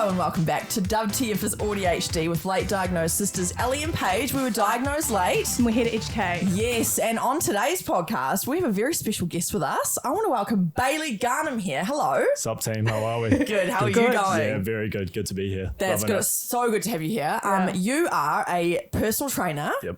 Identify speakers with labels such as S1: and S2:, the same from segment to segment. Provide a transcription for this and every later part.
S1: Hello and welcome back to Dubbed Here for AuDHD with late diagnosed sisters Ellie and Paige. We were diagnosed late.
S2: And we're here to educate.
S1: Yes, and on today's podcast, we have a very special guest with us. I want to welcome Bayley Garnham here. Hello.
S3: What's up, team? How are we?
S1: Good. How are you going?
S3: Yeah, very good. Good to be here.
S1: That's
S3: Loving
S1: good.
S3: it.
S1: It's so good to have you here.
S2: Yeah.
S1: You are a personal trainer.
S3: Yep.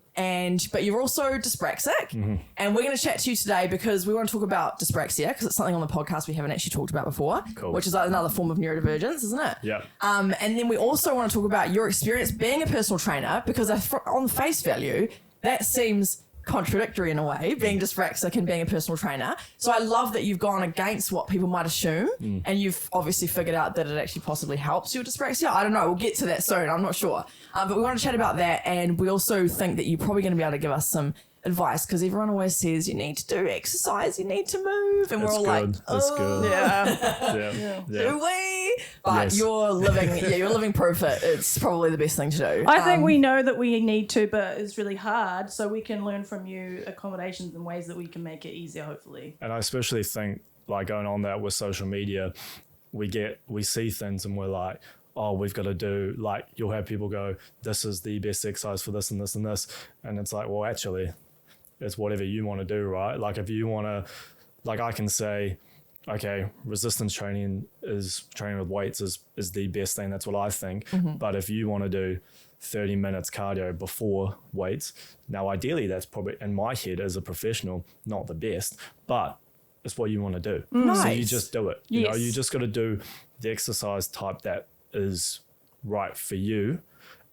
S1: But you're also dyspraxic. And we're going to chat to you today because we want to talk about dyspraxia because it's something on the podcast we haven't actually talked about before,
S3: Cool.
S1: which is like another form of neurodivergence, isn't it?
S3: Yep.
S1: And then we also want to talk about your experience being a personal trainer because on face value, that seems contradictory in a way, being dyspraxic and being a personal trainer. So I love that you've gone against what people might assume and you've obviously figured out that it actually possibly helps your dyspraxia. I don't know. We'll get to that soon. I'm not sure. But we want to chat about that. And we also think that you're probably going to be able to give us some advice because everyone always says you need to do exercise, you need to move. And
S3: That's
S1: we're all
S3: good.
S1: like,
S3: That's good.
S1: yeah.
S3: Yeah.
S1: Do we? But
S3: Yes.
S1: you're living proof that it's probably the best thing to do.
S2: I think we know that we need to, but it's really hard. So we can learn from you accommodations and ways that we can make it easier, hopefully.
S3: And I especially think, like, going on that with social media, we see things and we're like, oh, we've got to do, like, you'll have people go, this is the best exercise for this and this and this. And it's like, well, actually, it's whatever you want to do, right? Like, if you want to, like, I can say, okay, resistance training with weights is the best thing. That's what I think. But if you want to do 30 minutes cardio before weights, now ideally that's probably, in my head as a professional, not the best, but it's what you want to do.
S1: Nice.
S3: So you just do it. You know,
S2: Yes.
S3: you just got to do the exercise type that is right for you.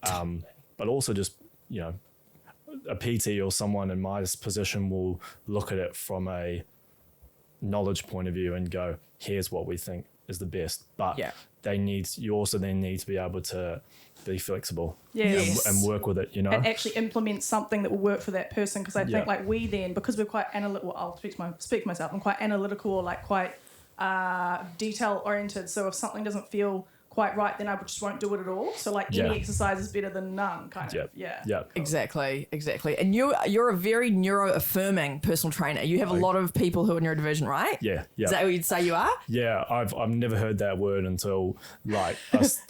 S3: But also just, you know, a PT or someone in my position will look at it from a knowledge point of view and go, here's what we think is the best. But you also then need to be able to be flexible
S2: Yes.
S3: and work with it, you know?
S2: And actually implement something that will work for that person. Because I think
S3: Yeah.
S2: like we then, because we're quite analytical, I'll speak for myself, I'm quite analytical or like quite detail oriented. So if something doesn't feel quite right, then I just won't do it at all. So like any exercise is better than none, kind of.
S3: Yeah.
S1: Exactly. And you're a very neuro-affirming personal trainer. You have a lot of people who are neurodivergent, right?
S3: Yeah.
S1: Is that what you'd say you are?
S3: Yeah, I've never heard that word until like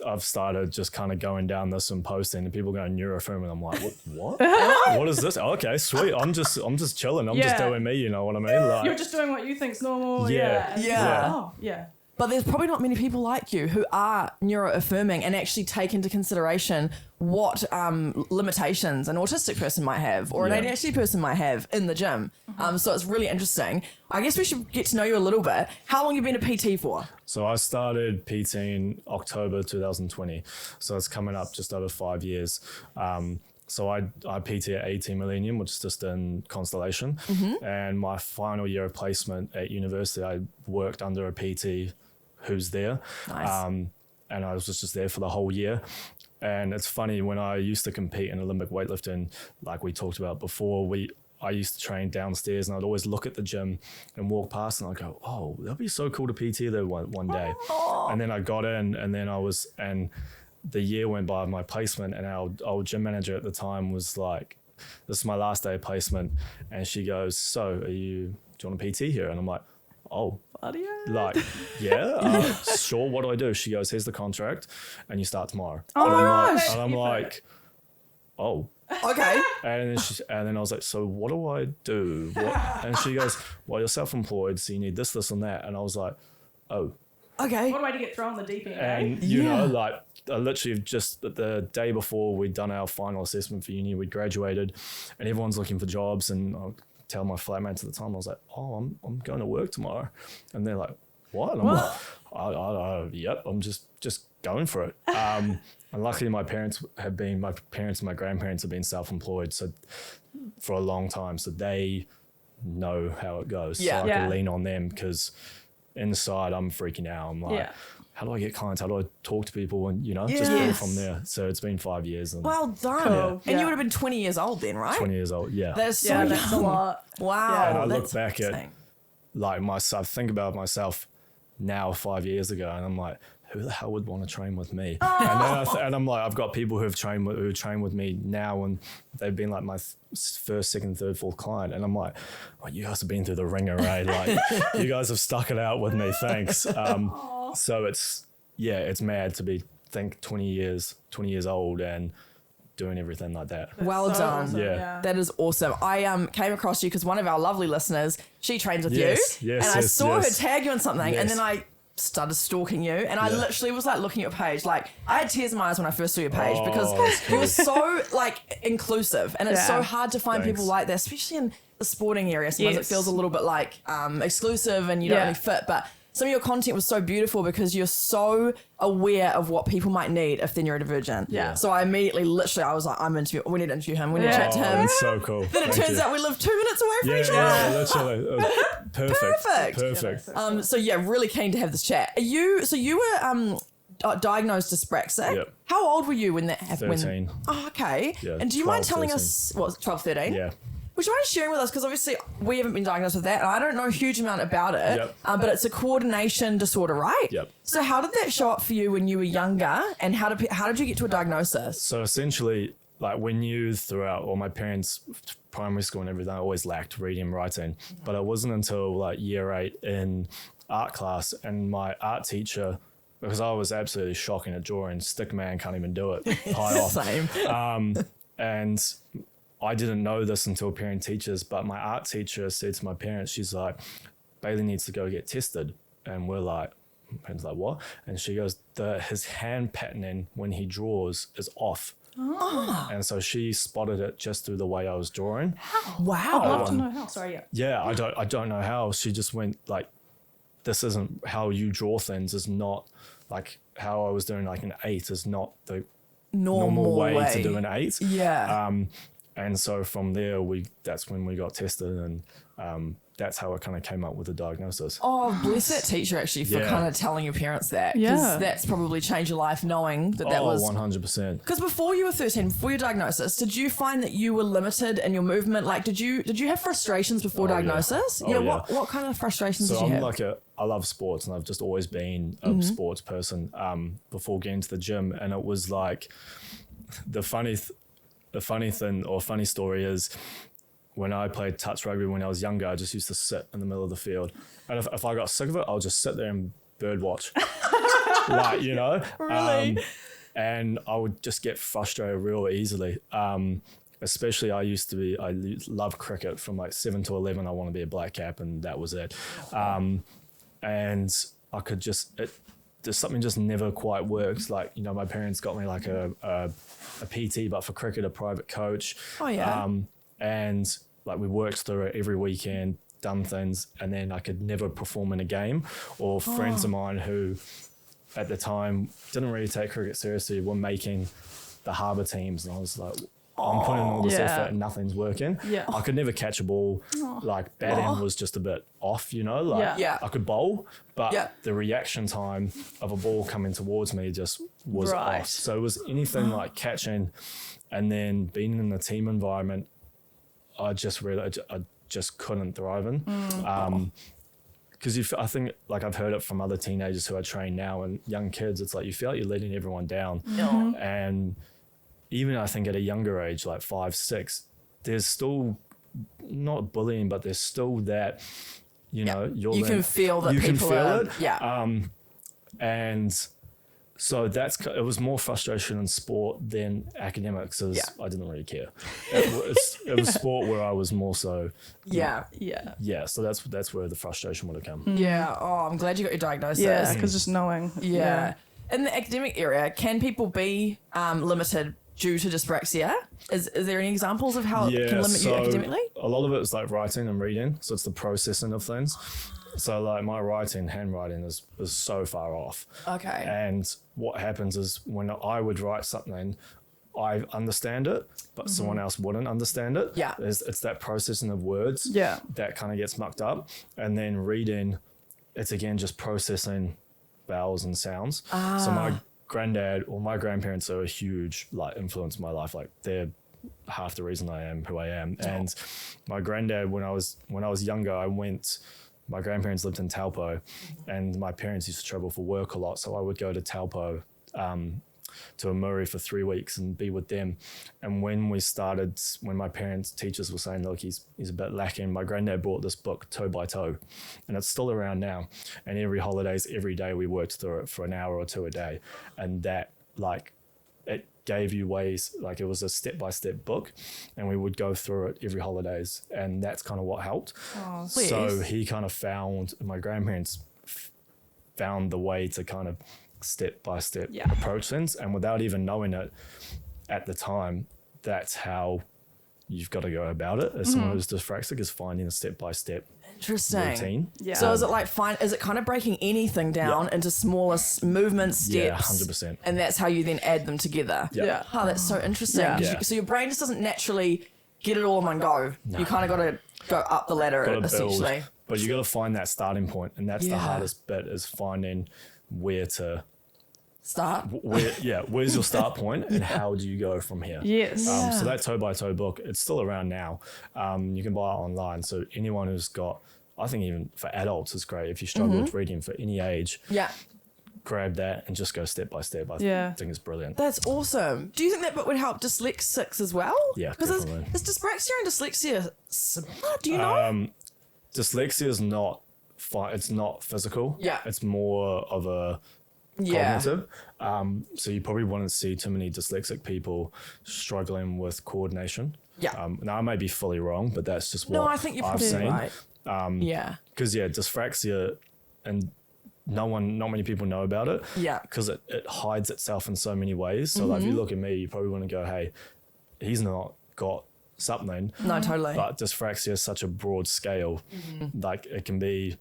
S3: I've started just kind of going down this and posting, and people going neuro-affirming. I'm like, what? What is this? Okay, sweet. I'm just chilling. I'm just doing me. You know what I mean? Like,
S2: You're just doing what you think's normal.
S3: Yeah.
S1: Yeah.
S2: Oh, yeah.
S1: But there's probably not many people like you who are neuro-affirming and actually take into consideration what limitations an autistic person might have or an ADHD person might have in the gym. So it's really interesting. I guess we should get to know you a little bit. How long have you been a PT for?
S3: So I started PT in October 2020. So it's coming up just over 5 years. So I PT at 18 Millennium, which is just in Constellation. And my final year of placement at university, I worked under a PT who's there.
S1: Nice.
S3: And I was just there for the whole year. And it's funny, when I used to compete in Olympic weightlifting, like we talked about before, I used to train downstairs and I'd always look at the gym and walk past and I'd go, oh, that'd be so cool to PT there one day. And then I got in and the year went by of my placement and our old gym manager at the time was like, this is my last day of placement. And she goes, so do you want a PT here? And I'm like, oh, like, sure, what do I do? She goes, here's the contract and you start tomorrow.
S1: Oh my gosh.
S3: And I'm like, oh.
S1: Okay.
S3: And then I was like, so what do I do? And she goes, well, you're self-employed, so you need this, this, and that. And I was like, oh.
S1: Okay.
S2: What a way to get thrown in the deep end,
S3: And, you know, like, I literally just the day before we'd done our final assessment for uni, we'd graduated and everyone's looking for jobs. And I'll tell my flatmates at the time, I was like, oh, I'm going to work tomorrow. And they're like, what? And I'm like, yep, I'm just going for it. And luckily my parents and my grandparents have been self-employed for a long time. So they know how it goes. So I can lean on them because inside I'm freaking out. I'm like, how do I get clients? How do I talk to people? And, you know, just go from there. So it's been 5 years. And
S1: Well done.
S2: Cool.
S1: And you would have been 20 years old then, right?
S3: 20 years old, yeah.
S1: That's so young.
S2: that's a lot.
S1: Wow.
S3: And I look
S1: that's
S3: back at
S1: insane.
S3: like myself, think about myself now 5 years ago, and I'm like, who the hell would want to train with me? And I'm like, I've got people who train with me now, and they've been like my first, second, third, fourth client, and I'm like, well, you guys have been through the ringer, right? Like, you guys have stuck it out with me. Thanks. So it's mad to be think 20 years old and doing everything like that.
S1: Well
S2: so
S1: done.
S2: awesome,
S3: Yeah.
S1: That is awesome. I came across you because one of our lovely listeners, she trains with
S3: Yes,
S1: you.
S3: yes,
S1: and I
S3: yes,
S1: saw
S3: yes.
S1: her tag you on something and
S3: Yes.
S1: then I started stalking you and I literally was like looking at your page. Like I had tears in my eyes when I first saw your page because you were so like inclusive and it's so hard to find people
S3: Thanks.
S1: like that, especially in the sporting area. Sometimes
S2: Yes.
S1: it feels a little bit like exclusive and you don't really fit. But some of your content was so beautiful because you're so aware of what people might need if they're neurodivergent.
S2: Yeah.
S1: So I immediately, literally, I was like, we need to interview him. We need to chat to him.
S3: That's so cool.
S1: Then it
S3: Thank
S1: turns
S3: you.
S1: out we live 2 minutes away from
S3: Yeah,
S1: each other.
S3: yeah, literally. Perfect.
S1: Perfect. So yeah, really keen to have this chat. So you were diagnosed dyspraxic.
S3: Yep.
S1: How old were you when that happened?
S3: 13.
S1: Oh, okay.
S3: Yeah,
S1: And do you mind
S3: 12,
S1: telling
S3: 13.
S1: us what 12, 13?
S3: Yeah.
S1: Would you mind sharing with us? Because obviously we haven't been diagnosed with that, and I don't know a huge amount about it.
S3: Yep.
S1: But it's a coordination disorder, right?
S3: Yep.
S1: So how did that show up for you when you were younger, and how did you get to a diagnosis?
S3: So essentially, like when you throughout all my parents' primary school and everything, I always lacked reading and writing. But it wasn't until like year 8 in art class and my art teacher, because I was absolutely shocking at drawing, stick man can't even do it. High off.
S1: Same.
S3: And I didn't know this until parent teachers, but my art teacher said to my parents, she's like, Bayley needs to go get tested. And we're like, parents like, what? And she goes, his hand patterning when he draws is off.
S1: Oh.
S3: And so she spotted it just through the way I was drawing.
S2: I'd
S1: Wow.
S2: love to know how. Sorry, yeah.
S3: Yeah, I don't know how. She just went like, this isn't how you draw things, is not like how I was doing like an 8 is not the normal way to do an 8.
S1: Yeah.
S3: And so from there, that's when we got tested, and that's how I kind of came up with the diagnosis.
S1: Oh, bless that teacher actually for
S3: Yeah.
S1: kind of telling your parents that. Because
S2: Yeah.
S1: that's probably changed your life knowing that was...
S3: 100%.
S1: Because before you were 13, before your diagnosis, did you find that you were limited in your movement? Like, did you have frustrations before
S3: yeah.
S1: diagnosis?
S3: Oh, yeah.
S1: What kind of frustrations
S3: So
S1: did you
S3: I'm
S1: have?
S3: I love sports, and I've just always been a sports person before getting to the gym. And it was like the funny thing or funny story is when I played touch rugby when I was younger, I just used to sit in the middle of the field. And if I got sick of it, I'll just sit there and bird watch. Like, you know?
S1: Really?
S3: And I would just get frustrated real easily. Especially I love cricket from like 7 to 11. I want to be a black cap, and that was it. And I could there's something just never quite works. Like, you know, my parents got me like a PT, but for cricket, a private coach.
S1: Oh, yeah.
S3: And like we worked through it every weekend, done things, and then I could never perform in a game. Or friends of mine who at the time didn't really take cricket seriously were making the harbour teams, and I was like, I'm putting all this effort and nothing's working.
S2: Yeah.
S3: I could never catch a ball. Like batting was just a bit off, you know, like
S1: Yeah.
S3: I could bowl, but
S1: Yeah.
S3: the reaction time of a ball coming towards me just was
S2: Right.
S3: off. So it was anything like catching, and then being in a team environment, I just realized I just couldn't thrive in. Because I think, like I've heard it from other teenagers who I train now and young kids, it's like you feel like you're letting everyone down. And even I think at a younger age, like 5, 6, there's still not bullying, but there's still that, you know,
S1: You can feel that
S3: you can
S1: people
S3: feel
S1: are...
S3: it.
S1: Yeah.
S3: And so it was more frustration in sport than academics, as I didn't really care. It was sport where I was more so.
S1: yeah.
S2: Yeah.
S3: Yeah, so that's where the frustration would have come.
S1: Yeah. Oh, I'm glad you got your diagnosis.
S2: Yeah, because just knowing.
S1: Yeah. In the academic area, can people be limited due to dyspraxia? Is there any examples of how it can limit you academically?
S3: A lot of it is like writing and reading, so it's the processing of things. So like my handwriting is so far off.
S1: Okay.
S3: And what happens is when I would write something, I understand it, but someone else wouldn't understand it.
S1: Yeah.
S3: It's that processing of words
S2: Yeah.
S3: that kind of gets mucked up. And then reading, it's again just processing vowels and sounds. So my granddad or my grandparents are a huge like influence in my life. Like they're half the reason I am who I am. And my granddad, when I was younger, my grandparents lived in Taupo, and my parents used to travel for work a lot. So I would go to Taupo to a Murray for 3 weeks and be with them. And when my parents' teachers were saying, look, he's a bit lacking, my granddad brought this book, Toe by Toe, and it's still around now. And every day we worked through it for an hour or two a day. And that like it gave you ways, like it was a step-by-step book, and we would go through it every holidays, and that's kind of what helped.
S2: Oh,
S3: So he kind of found, my grandparents found the way to kind of step-by-step approach things, and without even knowing it at the time, that's how you've got to go about it as someone who's dyspraxic, is finding a step-by-step
S1: Interesting.
S3: routine.
S2: Yeah.
S1: So is it like is it kind of breaking anything down into smaller movement steps?
S3: Yeah, 100%.
S1: And that's how you then add them together.
S3: Yeah.
S1: Oh, that's so interesting.
S2: Yeah.
S1: 'Cause
S3: Yeah.
S1: so your brain just doesn't naturally get it all in one go. You kind of got to go up the ladder
S3: Gotta
S1: essentially.
S3: build, but you got to find that starting point, and that's the
S1: Yeah.
S3: hardest bit, is finding where to
S1: Start.
S3: where's your start point and how do you go from here.
S2: Yes.
S3: So that toe by toe book, it's still around now. You can buy it online, so anyone who's got, I think even for adults it's great if you struggle with reading for any age,
S1: Yeah.
S3: grab that and just go step by step. I think it's brilliant.
S1: That's awesome. Do you think that book would help dyslexics as well?
S3: Yeah,
S1: Because
S3: definitely.
S1: is dyspraxia and dyslexia similar? Do you know?
S3: Dyslexia is not it's not physical.
S1: Yeah.
S3: It's more of a cognitive. So you probably wouldn't see too many dyslexic people struggling with coordination.
S1: Yeah.
S3: Now I may be fully wrong, but that's just what
S1: No, I think you're
S3: I've
S1: probably
S3: seen.
S1: right. Yeah.
S3: Because dyspraxia, and not many people know about it.
S1: Yeah.
S3: Because it hides itself in so many ways. So like if you look at me, you probably want to go, hey, he's not got something.
S1: No, totally.
S3: But dyspraxia is such a broad scale. Like it can be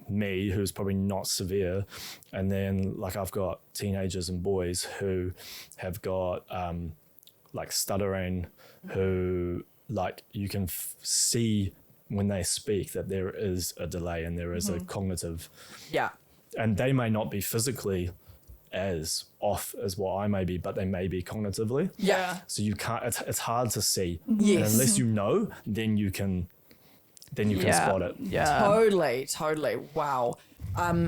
S3: me, who's probably not severe, and then like I've got teenagers and boys who have got like stuttering, who like you can see when they speak that there is a delay and there is a cognitive,
S1: Yeah.
S3: and they may not be physically as off as what I may be, but they may be cognitively.
S1: Yeah.
S3: So you can't, it's hard to see.
S1: Yes.
S3: And unless you know, then you can spot it.
S2: Yeah.
S1: Totally. Wow.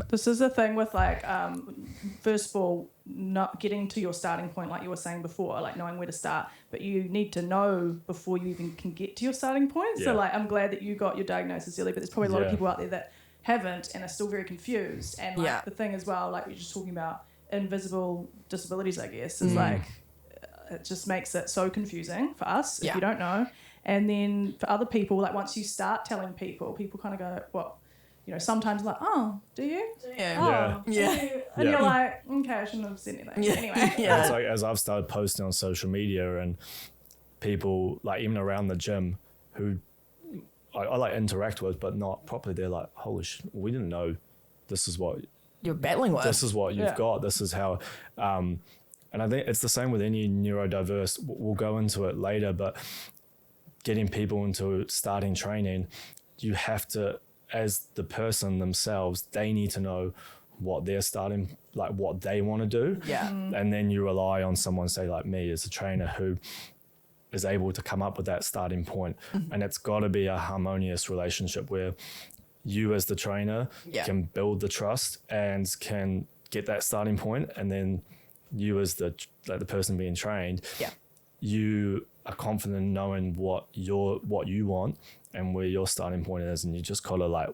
S2: This is the thing with like, first of all, not getting to your starting point, like you were saying before, like knowing where to start, but you need to know before you even can get to your starting point. So
S3: Yeah.
S2: like, I'm glad that you got your diagnosis early, but there's probably a lot of
S3: Yeah.
S2: people out there that haven't and are still very confused. And like
S1: Yeah.
S2: the thing as well, like we're just talking about invisible disabilities, I guess, is like, it just makes it so confusing for us
S1: Yeah.
S2: if you don't know. And then for other people, like once you start telling people kind of go, well, you know, sometimes like, oh, do you?
S1: Yeah.
S2: Oh,
S1: Yeah.
S2: do you? And
S3: Yeah.
S2: you're like, okay, I shouldn't have said anything.
S1: Yeah.
S2: Anyway.
S1: Yeah.
S3: It's like as I've started posting on social media, and people like even around the gym who I like interact with, but not properly, they're like, holy shit, we didn't know this is what
S1: You're battling with.
S3: this is what you've
S2: Yeah.
S3: got. This is how, and I think it's the same with any neurodiverse. We'll go into it later, but getting people into starting training, you have to, as the person themselves, they need to know what they're starting, like what they want to do.
S1: Yeah.
S3: And then you rely on someone, say like me as a trainer, who is able to come up with that starting point. And it's got to be a harmonious relationship where you as the trainer
S1: Yeah.
S3: can build the trust and can get that starting point, and then you as the person being trained,
S1: Yeah.
S3: you are confident in knowing what you want and where your starting point is, and you just gotta like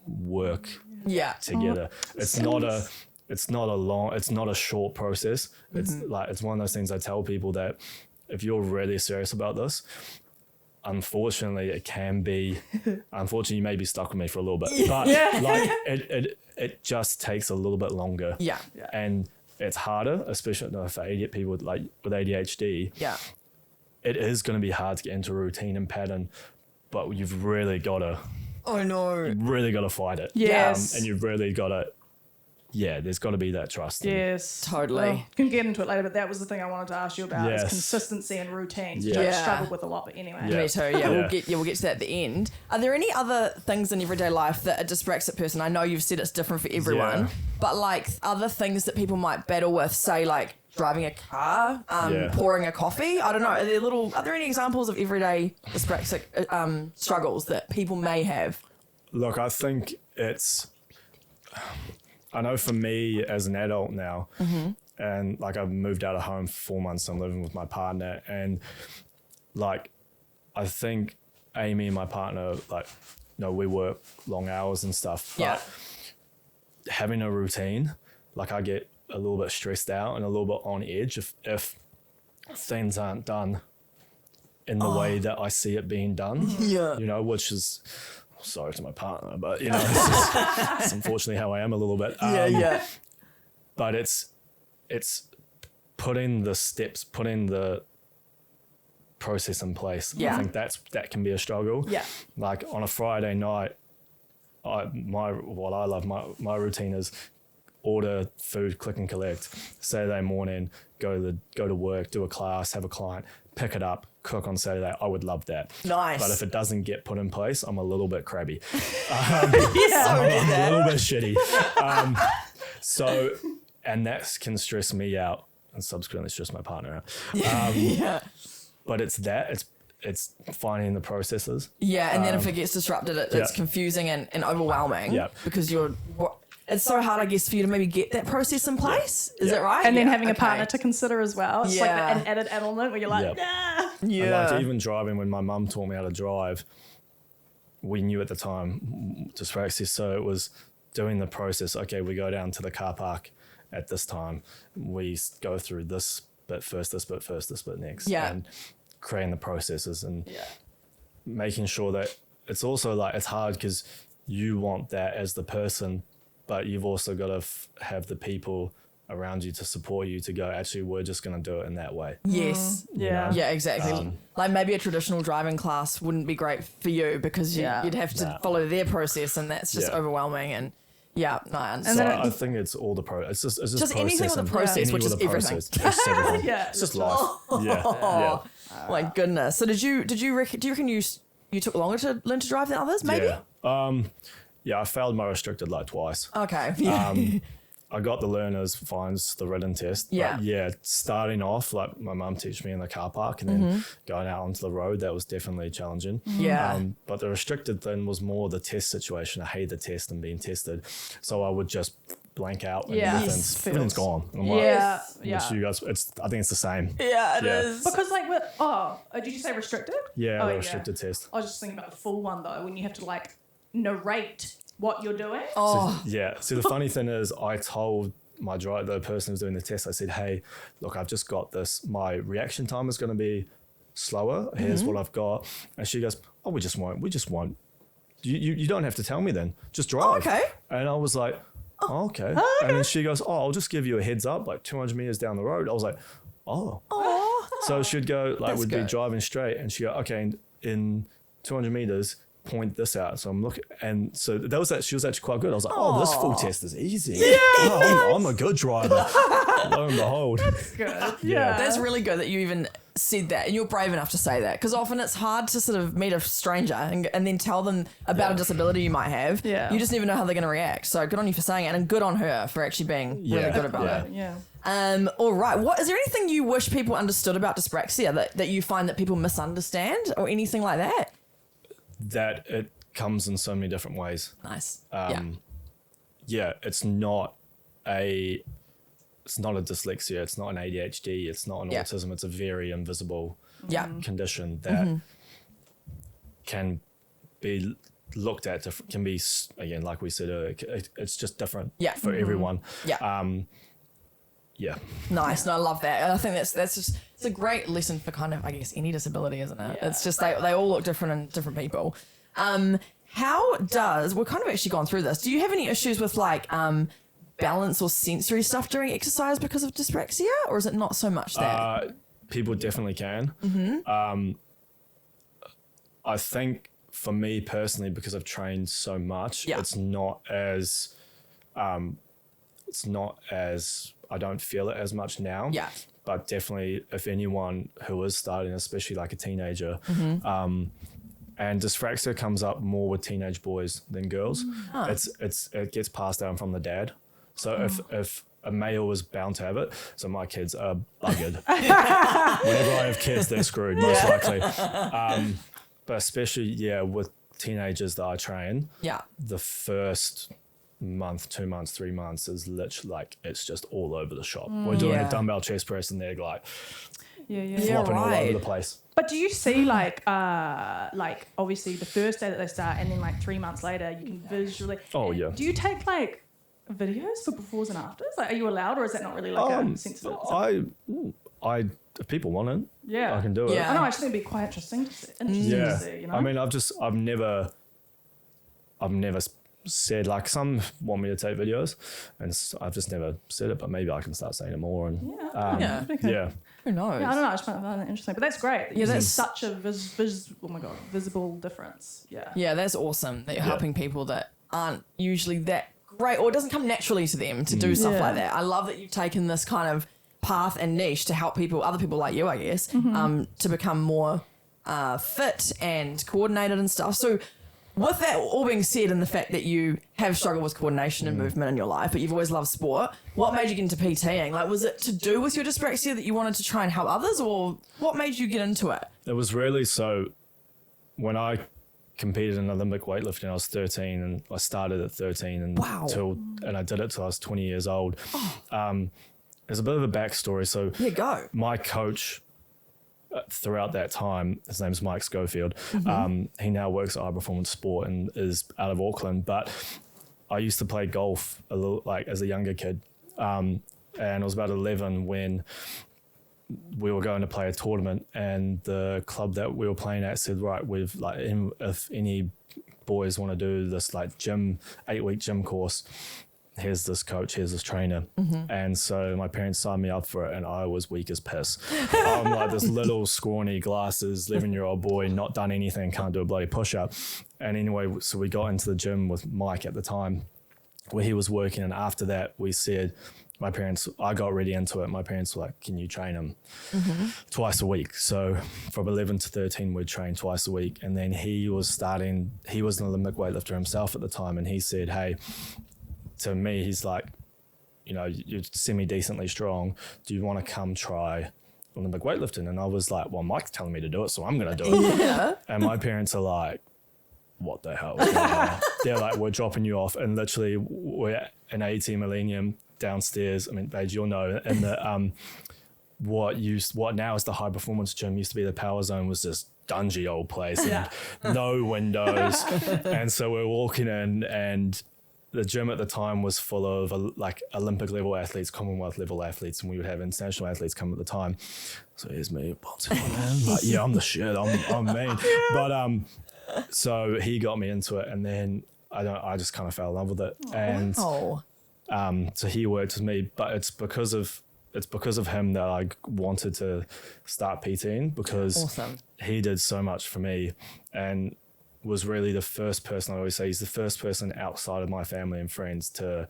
S3: work
S1: Yeah.
S3: together. It's not a short process. It's like, it's one of those things I tell people that if you're really serious about this, unfortunately you may be stuck with me for a little bit, but like it just takes a little bit longer.
S1: Yeah.
S3: And it's harder, especially for people with ADHD.
S1: Yeah.
S3: It is going to be hard to get into a routine and pattern, but you've really got to
S1: Oh no.
S3: fight it.
S2: Yes.
S3: And you've really got to, there's got to be that trust.
S2: Yes.
S1: Totally.
S2: Well, can get into it later, but that was the thing I wanted to ask you about
S3: Yes.
S2: is consistency and routines, which
S3: Yeah.
S2: I
S1: Yeah.
S2: struggled with a lot, but anyway.
S3: Yeah.
S1: Me too. Yeah, we'll get to that at the end. Are there any other things in everyday life that a dyspraxic person? I know you've said it's different for everyone,
S3: Yeah.
S1: but like other things that people might battle with, say like driving a car, pouring a coffee. I don't know. Are there any examples of everyday dyspraxic struggles that people may have?
S3: Look, I think I know for me as an adult now, and like I've moved out of home for 4 months, I'm living with my partner, and like I think Amy, my partner, like, we work long hours and stuff, but
S1: Yeah.
S3: having a routine, like I get a little bit stressed out and a little bit on edge if things aren't done in the way that I see it being done.
S1: Yeah.
S3: You know, which is, sorry to my partner, but you know, it's unfortunately how I am a little bit.
S1: Yeah.
S3: But it's putting the steps, putting the process in place.
S1: Yeah.
S3: I think that can be a struggle.
S2: Yeah.
S3: Like on a Friday night, my routine is order food, click and collect. Saturday morning, go to work, do a class, have a client, pick it up, cook on Saturday. I would love that.
S1: Nice.
S3: But if it doesn't get put in place, I'm a little bit crabby.
S1: Yeah.
S3: A little bit shitty. And that can stress me out and subsequently stress my partner out.
S1: Yeah.
S3: But it's finding the processes.
S1: Yeah, and then if it gets disrupted, it's confusing and overwhelming.
S3: Yeah.
S1: Because it's so hard, I guess, for you to maybe get that process in place. Is that right?
S2: And then having a partner to consider as well. It's like
S1: Yeah.
S2: an added element where you're like, nah.
S1: Yeah.
S3: And like even driving, when my mum taught me how to drive, we knew at the time dyspraxia, so it was doing the process. Okay, we go down to the car park at this time. We go through this bit first, this bit first, this bit next.
S1: Yeah.
S3: And creating the processes and making sure that it's also like, it's hard because you want that as the person, but you've also got to have the people around you to support you to go, actually, we're just going to do it in that way.
S1: Yes.
S2: Yeah.
S1: Yeah, exactly. Like maybe a traditional driving class wouldn't be great for you because you'd have to follow their process, and that's just overwhelming. And I understand.
S3: So I think it's all the it's just
S1: just anything with a process, which is everything.
S3: It's everything. It's just life. Yeah.
S1: My goodness. So do you reckon you took longer to learn to drive than others? Maybe.
S3: Yeah. I failed my restricted like twice.
S1: Okay.
S3: I got the learner's fines, the written test.
S1: Yeah.
S3: But starting off, like my mum teach me in the car park and then going out onto the road, that was definitely challenging.
S1: Yeah.
S3: But the restricted thing was more the test situation. I hate the test and being tested. So I would just blank out and everything's gone. And I'm like, which you guys, I think it's the same.
S1: Yeah, it is.
S2: Because like, did you say restricted?
S3: Yeah, the restricted test.
S2: I was just thinking about the full one though, when you have to like narrate what you're doing.
S3: So the funny thing is, I told the person who's doing the test, I said, hey, look, I've just got this. My reaction time is going to be slower. Here's what I've got. And she goes, oh, we just won't. You don't have to tell me then. Just drive.
S1: Oh, okay.
S3: And I was like, oh, okay. And then she goes, oh, I'll just give you a heads up, like 200 meters down the road. I was like, oh. So she'd go, like, we'd be driving straight, and she'd go, okay, in 200 meters, point this out. So I'm looking, and so she was actually quite good. I was like, oh, this full test is easy. Yeah. Oh, I'm a good driver. Lo and behold.
S2: That's good. Yeah.
S1: That's really good that you even said that, and you're brave enough to say that, because often it's hard to sort of meet a stranger and then tell them about a disability you might have.
S2: Yeah.
S1: You just never know how they're going to react. So good on you for saying it, and good on her for actually being really good about it.
S2: Yeah.
S1: All right. Is there anything you wish people understood about dyspraxia that you find that people misunderstand, or anything like that?
S3: That it comes in so many different ways.
S1: Nice.
S3: It's not a dyslexia. It's not an ADHD. It's not an autism. It's a very invisible condition that can be looked at. Can be, again, like we said earlier, it's just different for everyone.
S1: Nice. No, I love that. And I think that's just, it's a great lesson for kind of, I guess, any disability, isn't it?
S2: Yeah.
S1: It's just they all look different in different people. We've kind of actually gone through this. Do you have any issues with like balance or sensory stuff during exercise because of dyspraxia, or is it not so much that?
S3: People definitely can. I think for me personally, because I've trained so much, it's not as I don't feel it as much now.
S1: Yeah.
S3: But definitely, if anyone who is starting, especially like a teenager, and dyspraxia comes up more with teenage boys than girls. It gets passed down from the dad. So if a male is bound to have it, so my kids are buggered. Whenever I have kids, they're screwed, most likely. But especially, with teenagers that I train, the first month, 2 months, 3 months is literally like, it's just all over the shop. We're doing a dumbbell chest press and they're like flopping all over the place.
S2: But do you see like obviously the first day that they start, and then like 3 months later you can visually.
S3: Oh yeah.
S2: Do you take like videos for befores and afters? Like, are you allowed, or is that not really like a sensitive?
S3: If people want it,
S2: Yeah.
S3: I can do it.
S1: Yeah.
S2: I know. I just think it'd be quite interesting to see. You know?
S3: I mean, I've never said, like, some want me to take videos, and I've just never said it, but maybe I can start saying it more. And
S1: Yeah.
S3: yeah.
S1: Who knows?
S2: Yeah, I don't know. I just find that interesting, but that's great. Yeah, that's such a visible difference. Yeah.
S1: Yeah, that's awesome that you're helping people that aren't usually that great, or it doesn't come naturally to them to do stuff like that. I love that you've taken this kind of path and niche to help other people like you, I guess, to become more fit and coordinated and stuff. So with that all being said, and the fact that you have struggled with coordination and movement in your life, but you've always loved sport, what made you get into PTing? Like, was it to do with your dyspraxia that you wanted to try and help others, or what made you get into it?
S3: It was really so when I competed in Olympic weightlifting, I was 13, and I started at 13 and and I did it till I was 20 years old. There's a bit of a backstory. So my coach throughout that time, his name's Mike Schofield. He now works at High Performance Sport and is out of Auckland, but I used to play golf a little, like, as a younger kid. And I was about 11 when we were going to play a tournament, and the club that we were playing at said, right, we've like, if any boys want to do this like 8-week gym course, here's this coach, here's this trainer. And so my parents signed me up for it, and I was weak as piss. I'm like this little scrawny glasses 11-year-old boy, not done anything, can't do a bloody push-up. And anyway, so we got into the gym with Mike at the time where he was working, and after that we said, I got really into it. My parents were like, can you train him twice a week? So from 11 to 13, we'd train twice a week. And then he was an Olympic weightlifter himself at the time. And he said, hey, to me, he's like, you know, you're semi-decently strong. Do you want to come try Olympic weightlifting? And I was like, well, Mike's telling me to do it, so I'm going to do it. And my parents are like, what the hell? They're like, we're dropping you off. And literally we're in AT Millennium downstairs. I mean, Paige, you'll know. And the what now is the High Performance Gym used to be the Power Zone, was this dungy old place and no windows. And so we're walking in, and the gym at the time was full of like Olympic level athletes, Commonwealth level athletes, and we would have international athletes come at the time. So here's me, like, yeah, I'm the shit. I'm mean. But so he got me into it, and then I just kind of fell in love with it. And so he worked with me, but it's because of him that I wanted to start PTing, because he did so much for me, and was really the first person, I always say, he's the first person outside of my family and friends to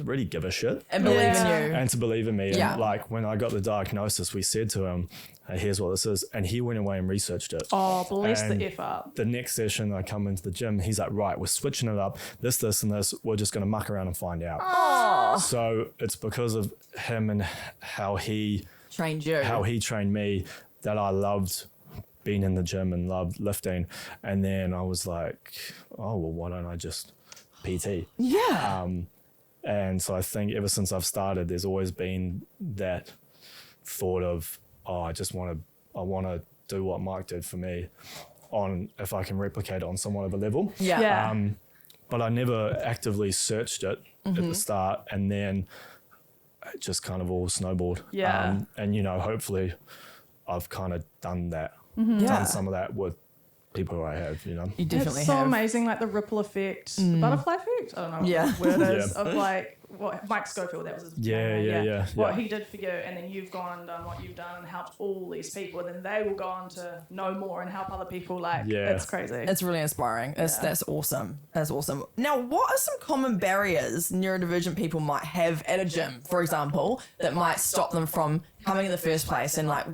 S3: really give a shit.
S1: And believe in you.
S3: And to believe in me. And like, when I got the diagnosis, we said to him, hey, here's what this is. And he went away and researched it.
S2: Oh, bless the F up.
S3: The next session I come into the gym, he's like, right, we're switching it up. This, and this. We're just going to muck around and find out.
S1: Oh.
S3: So it's because of him and how he
S1: trained you,
S3: how he trained me, that I loved being in the gym and loved lifting. And then I was like, oh, well, why don't I just PT? And so I think ever since I've started, there's always been that thought of, oh, I want to do what Mike did for me, if I can replicate it on somewhat of a level. But I never actively searched it at the start, and then it just kind of all snowballed. And, you know, hopefully I've kind of done that, done some of that with people who I have, you know.
S1: You definitely
S2: it's so
S1: have.
S2: amazing, like the ripple effect, the butterfly effect. I don't know what word it is, of like what Mike Schofield, that was his name. What he did for you, and then you've gone and done what you've done and helped all these people, and then they will go on to know more and help other people. Like, it's crazy.
S1: It's really inspiring. That's awesome. That's awesome. Now, what are some common barriers neurodivergent people might have at a gym, for example, that might stop them from coming in the first place? And like,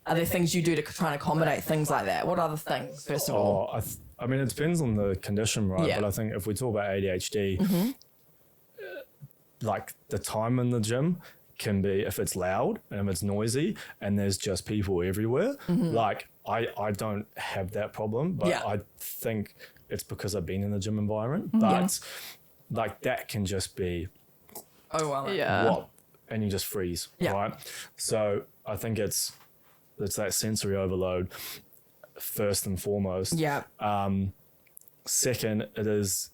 S1: are there things you do to try and accommodate things like that? What are the things, first of all?
S3: I mean, it depends on the condition, right? But I think if we talk about ADHD, like the time in the gym can be, if it's loud and if it's noisy and there's just people everywhere, like I don't have that problem, but I think it's because I've been in the gym environment. But like that can just be, and you just freeze, right? So I think it's that sensory overload first and foremost. Second, it is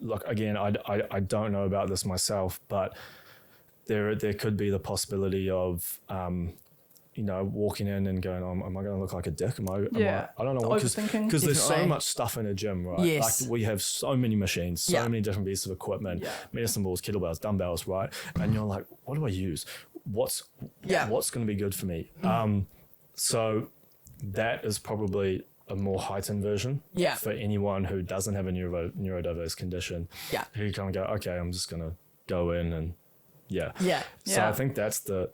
S3: look, again, I don't know about this myself, but there could be the possibility of, walking in and going, am I going to look like a dick? I don't know.
S2: Overthinking.
S3: Because there's so
S1: Definitely.
S3: much stuff in a gym, right?
S1: Yes.
S3: Like we have so many machines, so
S1: Yeah.
S3: many different pieces of equipment,
S2: Yeah.
S3: medicine balls, kettlebells, dumbbells, right? And you're like, what do I use? What's going to be good for me? So that is probably a more heightened version for anyone who doesn't have a neurodiverse condition.
S1: Yeah.
S3: Who kind of go, okay, I'm just going to go in and
S1: Yeah.
S3: So
S2: Yeah.
S3: I think that's the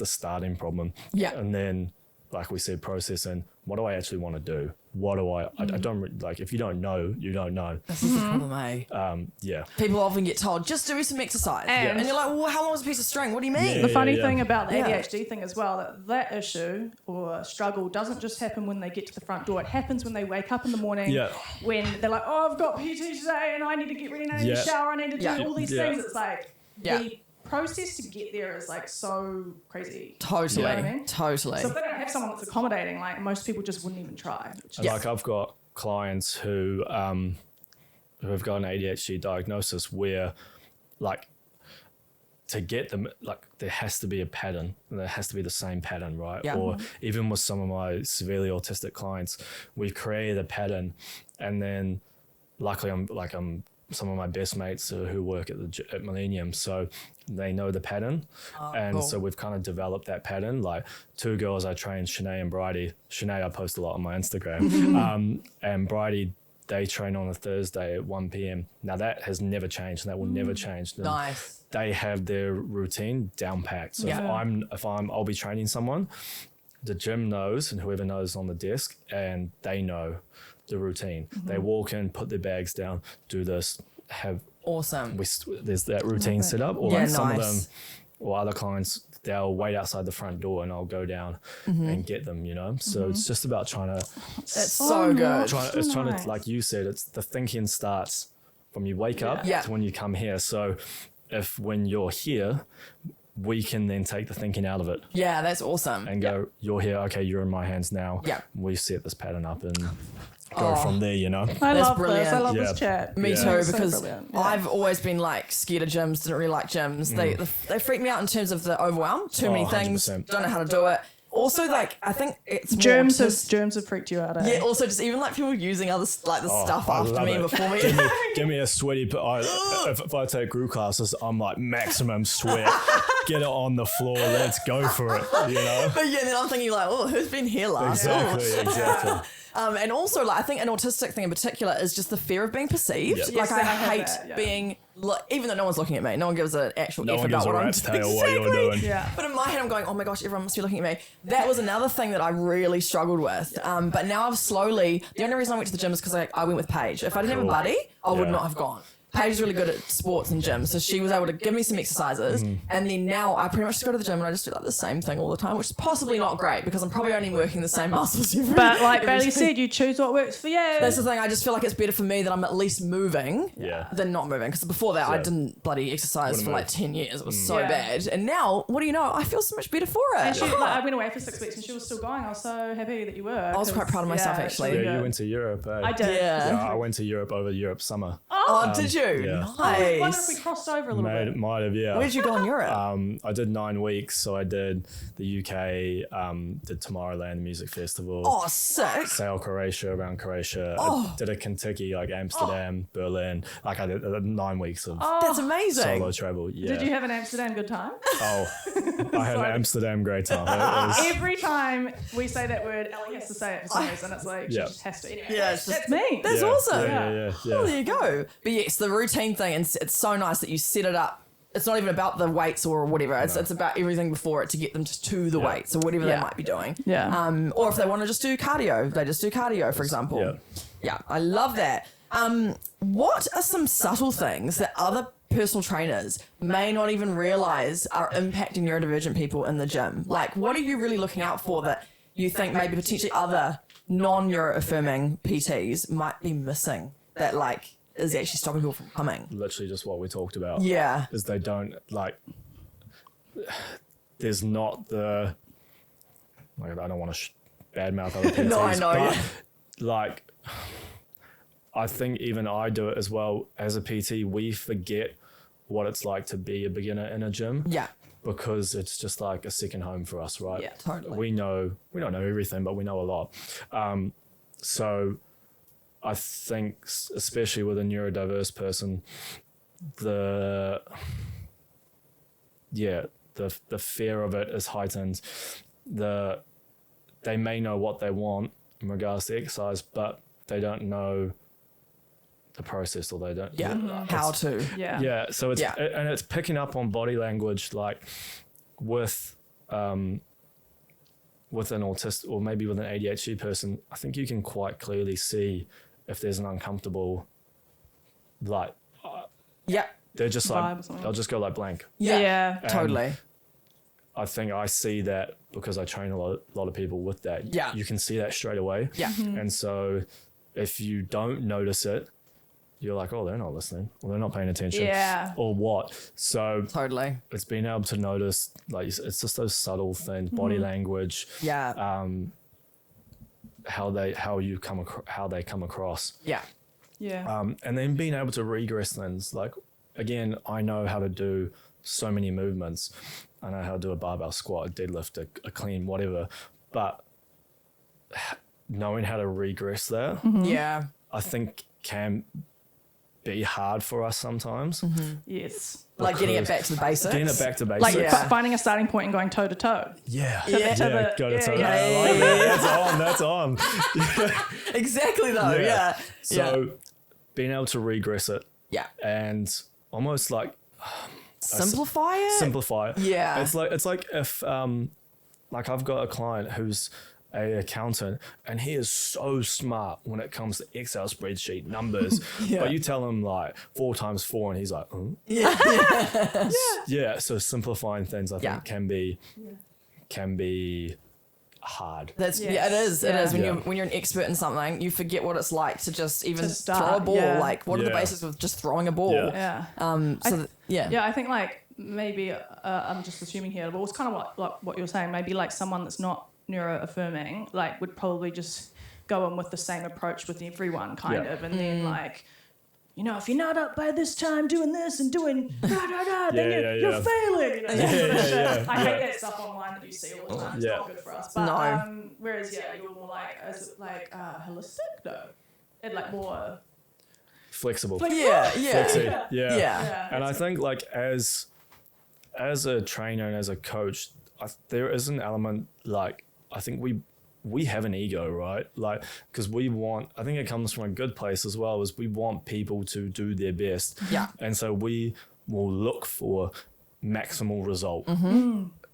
S3: starting problem.
S1: Yeah.
S3: And then, like we said, processing, what do I actually want to do? What do I don't like, if you don't know, you don't know.
S1: This is the problem, eh?
S3: Yeah.
S1: People often get told, just do some exercise.
S2: And-
S1: And you're like, well, how long is a piece of string? What do you mean?
S3: Yeah.
S2: The funny thing about the
S1: Yeah.
S2: ADHD thing as well, that issue or struggle doesn't just happen when they get to the front door. It happens when they wake up in the morning,
S3: Yeah.
S2: when they're like, oh, I've got PT today and I need to get ready and I need to
S3: Yeah.
S2: shower, I need to do
S1: Yeah.
S2: all these
S3: Yeah.
S2: things. It's like the process to get there is like so crazy.
S1: Totally.
S2: You know what I mean?
S1: Totally.
S2: So if they don't have someone that's accommodating, like most people just wouldn't even try. Which is,
S3: Like I've got clients who have got an ADHD diagnosis where, like, to get them, like, there has to be a pattern. There has to be the same pattern, right?
S1: Yeah.
S3: Or even with some of my severely autistic clients, we've created a pattern, and then luckily I'm some of my best mates who work at Millennium, so they know the pattern. And
S1: cool.
S3: so we've kind of developed that pattern. Like 2 girls I train, Shanae and Bridie. Shanae I post a lot on my Instagram. And Bridie, they train on a Thursday at 1 p.m. Now that has never changed, and that will never change. And
S1: Nice.
S3: they have their routine down packed. So
S1: Yeah.
S3: I'll be training someone, the gym knows, and whoever knows on the desk, and they know the routine. They walk in, put their bags down, do this,
S1: Awesome.
S3: there's that routine set up. Or
S1: Yeah,
S3: like some of
S1: nice.
S3: them, or other clients, they'll wait outside the front door and I'll go down and get them, So it's just about trying to,
S1: It's so good.
S3: trying
S2: nice.
S3: to, like you said, it's the thinking starts from you wake up
S1: Yeah.
S3: to when you come here. So if when you're here, we can then take the thinking out of it
S1: Yeah, that's awesome.
S3: and go, you're here, okay, you're in my hands now.
S1: Yeah.
S3: We set this pattern up and go from there,
S2: I
S1: That's
S2: love
S1: brilliant.
S2: this. I love
S3: Yeah.
S2: this chat.
S1: Me
S3: Yeah.
S1: too,
S2: So
S1: because
S2: brilliant. Yeah.
S1: I've always been like scared of gyms, didn't really like gyms. They freak me out in terms of the overwhelm, too many things,
S3: 100%.
S1: don't know how to do it. Also, like, I think it's more
S2: Germs
S1: just-
S2: have freaked you out. Eh?
S1: yeah, also just even like people using other the stuff
S3: I
S1: after
S3: love
S1: me
S3: it.
S1: and before me.
S3: Give me a sweaty. If I take group classes, I'm like maximum sweat. Get it on the floor. Let's go for it.
S1: But yeah, then I'm thinking like, oh, who's been here last?
S3: Exactly.
S1: And also, like, I think an autistic thing in particular is just the fear of being perceived.
S3: Yep.
S1: Like,
S2: Yes,
S1: I
S2: I have
S1: hate
S2: that, yeah.
S1: being, even though no one's looking at me, no one gives an actual
S3: No
S1: F
S3: one
S1: about
S3: gives a
S1: what I'm
S3: rat's
S1: doing.
S3: tail what you're doing.
S2: Yeah.
S1: But in my head, I'm going, oh my gosh, everyone must be looking at me. That was another thing that I really struggled with. But now I've slowly, the only reason I went to the gym is because I went with Paige. If I didn't have a
S3: Cool.
S1: buddy, I would
S3: Yeah.
S1: not have gone. Paige is really good at sports and gym, so she was able to give me some exercises. And then now I pretty much just go to the gym and I just do like the same thing all the time, which is possibly not great because I'm probably only working the same muscles every
S2: But like
S1: every
S2: Bailey
S1: day.
S2: said, you choose what works for you.
S1: That's the thing. I just feel like it's better for me that I'm at least moving
S3: Yeah.
S1: than not moving. Because before that, I
S3: Yeah.
S1: didn't bloody exercise
S3: Wouldn't
S1: for like
S3: move.
S1: 10 years. It was so
S2: Yeah.
S1: bad. And now, what do you know? I feel so much better for it.
S2: And she, like, I went away for 6 weeks and she was still going. I was so happy that you were. I
S1: was quite proud of myself, actually.
S3: Yeah, you went to Europe. Eh?
S2: I did.
S1: Yeah.
S3: Yeah, I went to Europe over Europe summer.
S1: Oh, did you?
S3: yeah.
S2: I wonder if we
S1: Nice.
S2: crossed over a little bit.
S3: Might have, yeah.
S1: Where did you go in Europe?
S3: I did 9 weeks, so I did the UK, did Tomorrowland Music Festival.
S1: Oh, sick.
S3: Sailed Croatia, around Croatia. I did a Kentucky, like Amsterdam, Berlin. Like I did 9 weeks of
S1: That's amazing.
S3: solo travel. Yeah.
S2: Did you have an Amsterdam good time?
S3: Oh, I had an Amsterdam great time. It was,
S2: Every time we say that word, Ellie has to say it for some reason. It's like she
S3: Yeah.
S2: just has to. Anyway,
S1: Yeah, it's just-
S2: that's me.
S1: That's
S3: yeah,
S1: awesome.
S3: Yeah.
S1: Oh, there you go. But yes, the routine thing, and it's so nice that you set it up. It's not even about the weights or whatever. It's about everything before it to get them to the weights or whatever they
S2: Yeah.
S1: might be doing.
S2: Yeah.
S1: Or if they want to just do cardio, they just do cardio, for example.
S3: Yeah.
S1: Yeah, I love that. What are some subtle things that other personal trainers may not even realize are impacting neurodivergent people in the gym? Like, what are you really looking out for that you think maybe potentially other non-neuro-affirming PTs might be missing that, like, is actually stopping people from coming?
S3: literally just what we talked about.
S1: Yeah.
S3: Is they don't, like, there's not the, like, I don't want to badmouth other PTs.
S1: No, I know,
S3: But,
S1: yeah.
S3: like, I think even I do it as well. As a PT, we forget what it's like to be a beginner in a gym.
S1: Yeah.
S3: Because it's just like a second home for us, right?
S2: Yeah,
S1: totally.
S3: We don't know everything, but we know a lot. So I think, especially with a neurodiverse person, the fear of it is heightened. They may know what they want in regards to exercise, but they don't know the process, or they don't
S1: how to.
S3: So it's and it's picking up on body language, like with an autistic or maybe with an ADHD person. I think you can quite clearly see if there's an uncomfortable, like they're just like they'll just go like blank.
S2: Yeah.
S1: Totally.
S3: I think I see that because I train a lot of people with that.
S1: Yeah.
S3: You can see that straight away.
S1: Yeah.
S3: And so if you don't notice it, you're like, oh, they're not listening, or they're not paying attention, or what. So
S1: Totally.
S3: it's being able to notice, like, it's just those subtle things, body language, how they come across, and then being able to regress things. Like, again, I know how to do so many movements. I know how to do a barbell squat, a deadlift, a clean, whatever, but knowing how to regress that, I think can be hard for us sometimes.
S2: Yes.
S1: Like getting it back to the basics.
S3: Getting it back to basics.
S2: Like finding a starting point and going toe to toe.
S3: Yeah.
S2: Go to toe.
S3: That's on.
S1: Exactly though. Yeah.
S3: So being able to regress it.
S1: Yeah.
S3: And almost like
S1: Simplify it. Yeah.
S3: It's like if like I've got a client who's a accountant, and he is so smart when it comes to Excel spreadsheet numbers. But you tell him like 4 times 4 and he's like, so simplifying things I think can be hard.
S1: That's it is. It is when you're an expert in something, you forget what it's like to just even throw a ball. Like what are the basics of just throwing a ball?
S2: I think like maybe I'm just assuming here, but it's kind of like what you're saying. Maybe like someone that's not neuro-affirming, like would probably just go in with the same approach with everyone kind of, and then like, you know, if you're not up by this time doing this and doing then you're failing. You know, that sort of shit. I hate that stuff online that you see all the time. It's not good for us. But whereas you're more like holistic though. It like more
S3: flexible.
S1: Yeah.
S3: And I think like as a trainer and as a coach, there is an element, like, I think we have an ego, right? Like, because I think it comes from a good place as well, is we want people to do their best.
S1: Yeah.
S3: And so we will look for maximal result.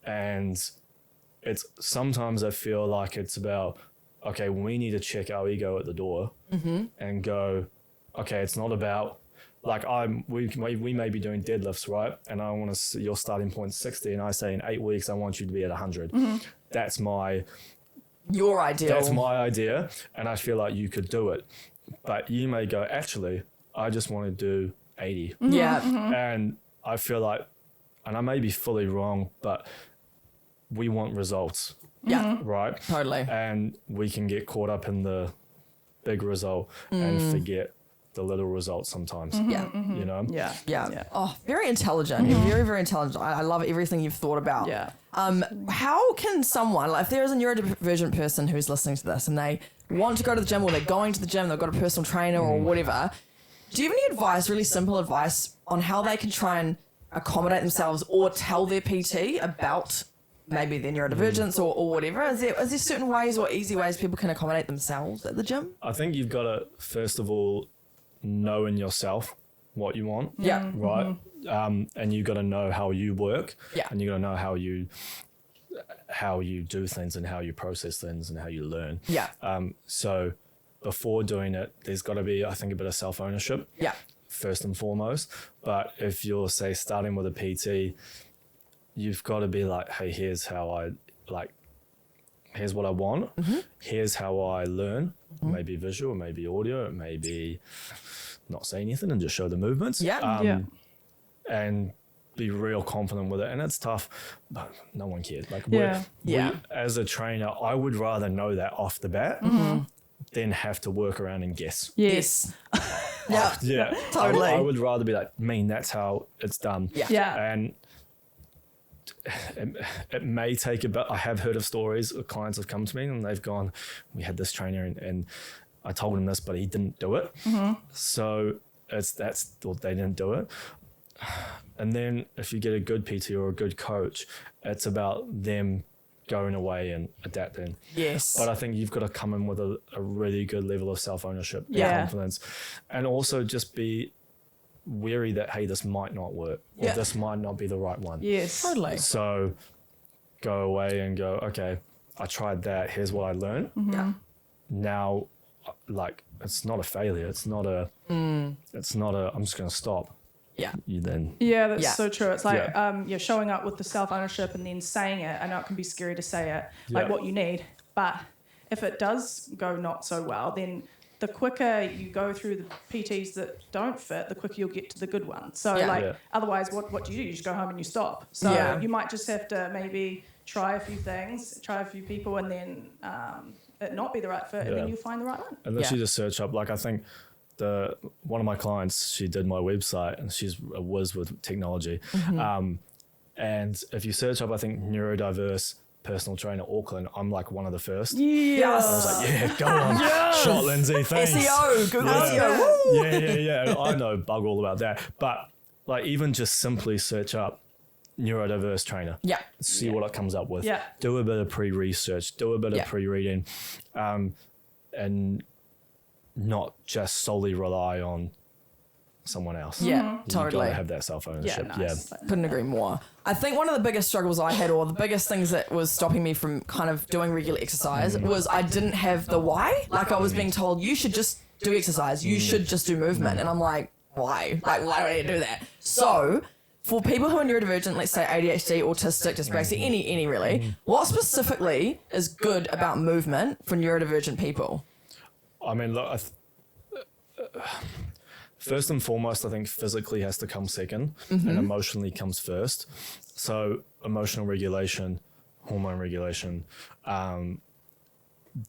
S3: And it's sometimes I feel like it's about, okay, we need to check our ego at the door and go, okay, it's not about, like we may be doing deadlifts, right? And I want to see your starting point 60, and I say in 8 weeks I want you to be at 100. That's
S1: your idea.
S3: That's my idea, and I feel like you could do it. But you may go, actually, I just want to do 80. And I feel like, and I may be fully wrong, but we want results. Right?
S1: Totally.
S3: And we can get caught up in the big result and forget the little results sometimes. You know?
S1: Yeah. Oh, very intelligent. You're very, very intelligent. I love everything you've thought about. How can someone, like if there is a neurodivergent person who's listening to this and they want to go to the gym, or they're going to the gym, they've got a personal trainer or whatever, do you have any advice, really simple advice, on how they can try and accommodate themselves or tell their PT about maybe their neurodivergence or whatever? Is there certain ways or easy ways people can accommodate themselves at the gym?
S3: I think you've got to, first of all, know in yourself what you want. Right. And you got to know how you work. And you got to know how you do things and how you process things and how you learn. So before doing it, there's got to be, I think, a bit of self-ownership. First and foremost. But if you're, say, starting with a PT, you've got to be like, hey, here's what I want. Here's how I learn. Maybe visual, maybe audio, maybe not say anything and just show the movements. And be real confident with it. And it's tough, but no one cares. Like we, as a trainer, I would rather know that off the bat then have to work around and guess.
S2: Yes.
S1: Yeah.
S3: Yeah,
S1: Totally.
S3: I would rather be like, that's how it's done.
S1: Yeah.
S2: Yeah.
S3: And it may take a bit. I have heard of stories of clients have come to me and they've gone, we had this trainer and I told him this, but he didn't do it. So they didn't do it. And then if you get a good PT or a good coach, it's about them going away and adapting.
S1: Yes.
S3: But I think you've got to come in with a really good level of self-ownership and
S2: Yeah.
S3: confidence, and also just be wary that, hey, this might not work, or
S1: Yeah.
S3: this might not be the right one.
S2: Yes.
S1: Totally.
S3: So go away and go, okay, I tried that. Here's what I learned.
S1: Yeah.
S3: Now, like, it's not a failure. It's not a, I'm just going to stop.
S1: Yeah.
S3: You then,
S2: Yeah, that's
S1: Yeah.
S2: so true. It's like showing up with the self-ownership and then saying it. I know it can be scary to say it, like
S3: Yeah.
S2: what you need. But if it does go not so well, then the quicker you go through the PTs that don't fit, the quicker you'll get to the good ones. So
S1: Yeah.
S3: Yeah.
S2: otherwise, what do? You just go home and you stop. So
S1: Yeah.
S2: you might just have to maybe try a few things, try a few people, and then it not be the right fit, and then
S3: Yeah.
S2: you'll find the right one.
S3: unless
S1: Yeah.
S3: you just search up, like, I think one of my clients, she did my website and she's a whiz with technology. And if you search up, I think neurodiverse personal trainer Auckland, I'm like one of the first.
S1: Yes.
S3: I was like, yeah, go on. Shot Lindsay, thanks.
S1: SEO, Google
S3: Yeah.
S1: SEO. Woo!
S3: Yeah. I know bug all about that. But like, even just simply search up neurodiverse trainer.
S1: Yeah.
S3: See what it comes up with.
S2: Yeah.
S3: Do a bit of pre-research, do a bit
S1: Yeah.
S3: of pre-reading, and not just solely rely on someone else.
S1: Yeah,
S3: You
S1: totally.
S3: gotta have that self-ownership.
S2: Yeah, nice.
S1: Couldn't agree more. I think one of the biggest struggles I had, or the biggest things that was stopping me from kind of doing regular exercise, was I didn't have the why. Like, I was being told, you should just do exercise, you should just do movement. And I'm like, why? Like, why do I need to do that? So, for people who are neurodivergent, let's say ADHD, autistic, dyspraxic, any really, what specifically is good about movement for neurodivergent people?
S3: I mean, look, first and foremost, I think physically has to come second, and emotionally comes first. So emotional regulation, hormone regulation,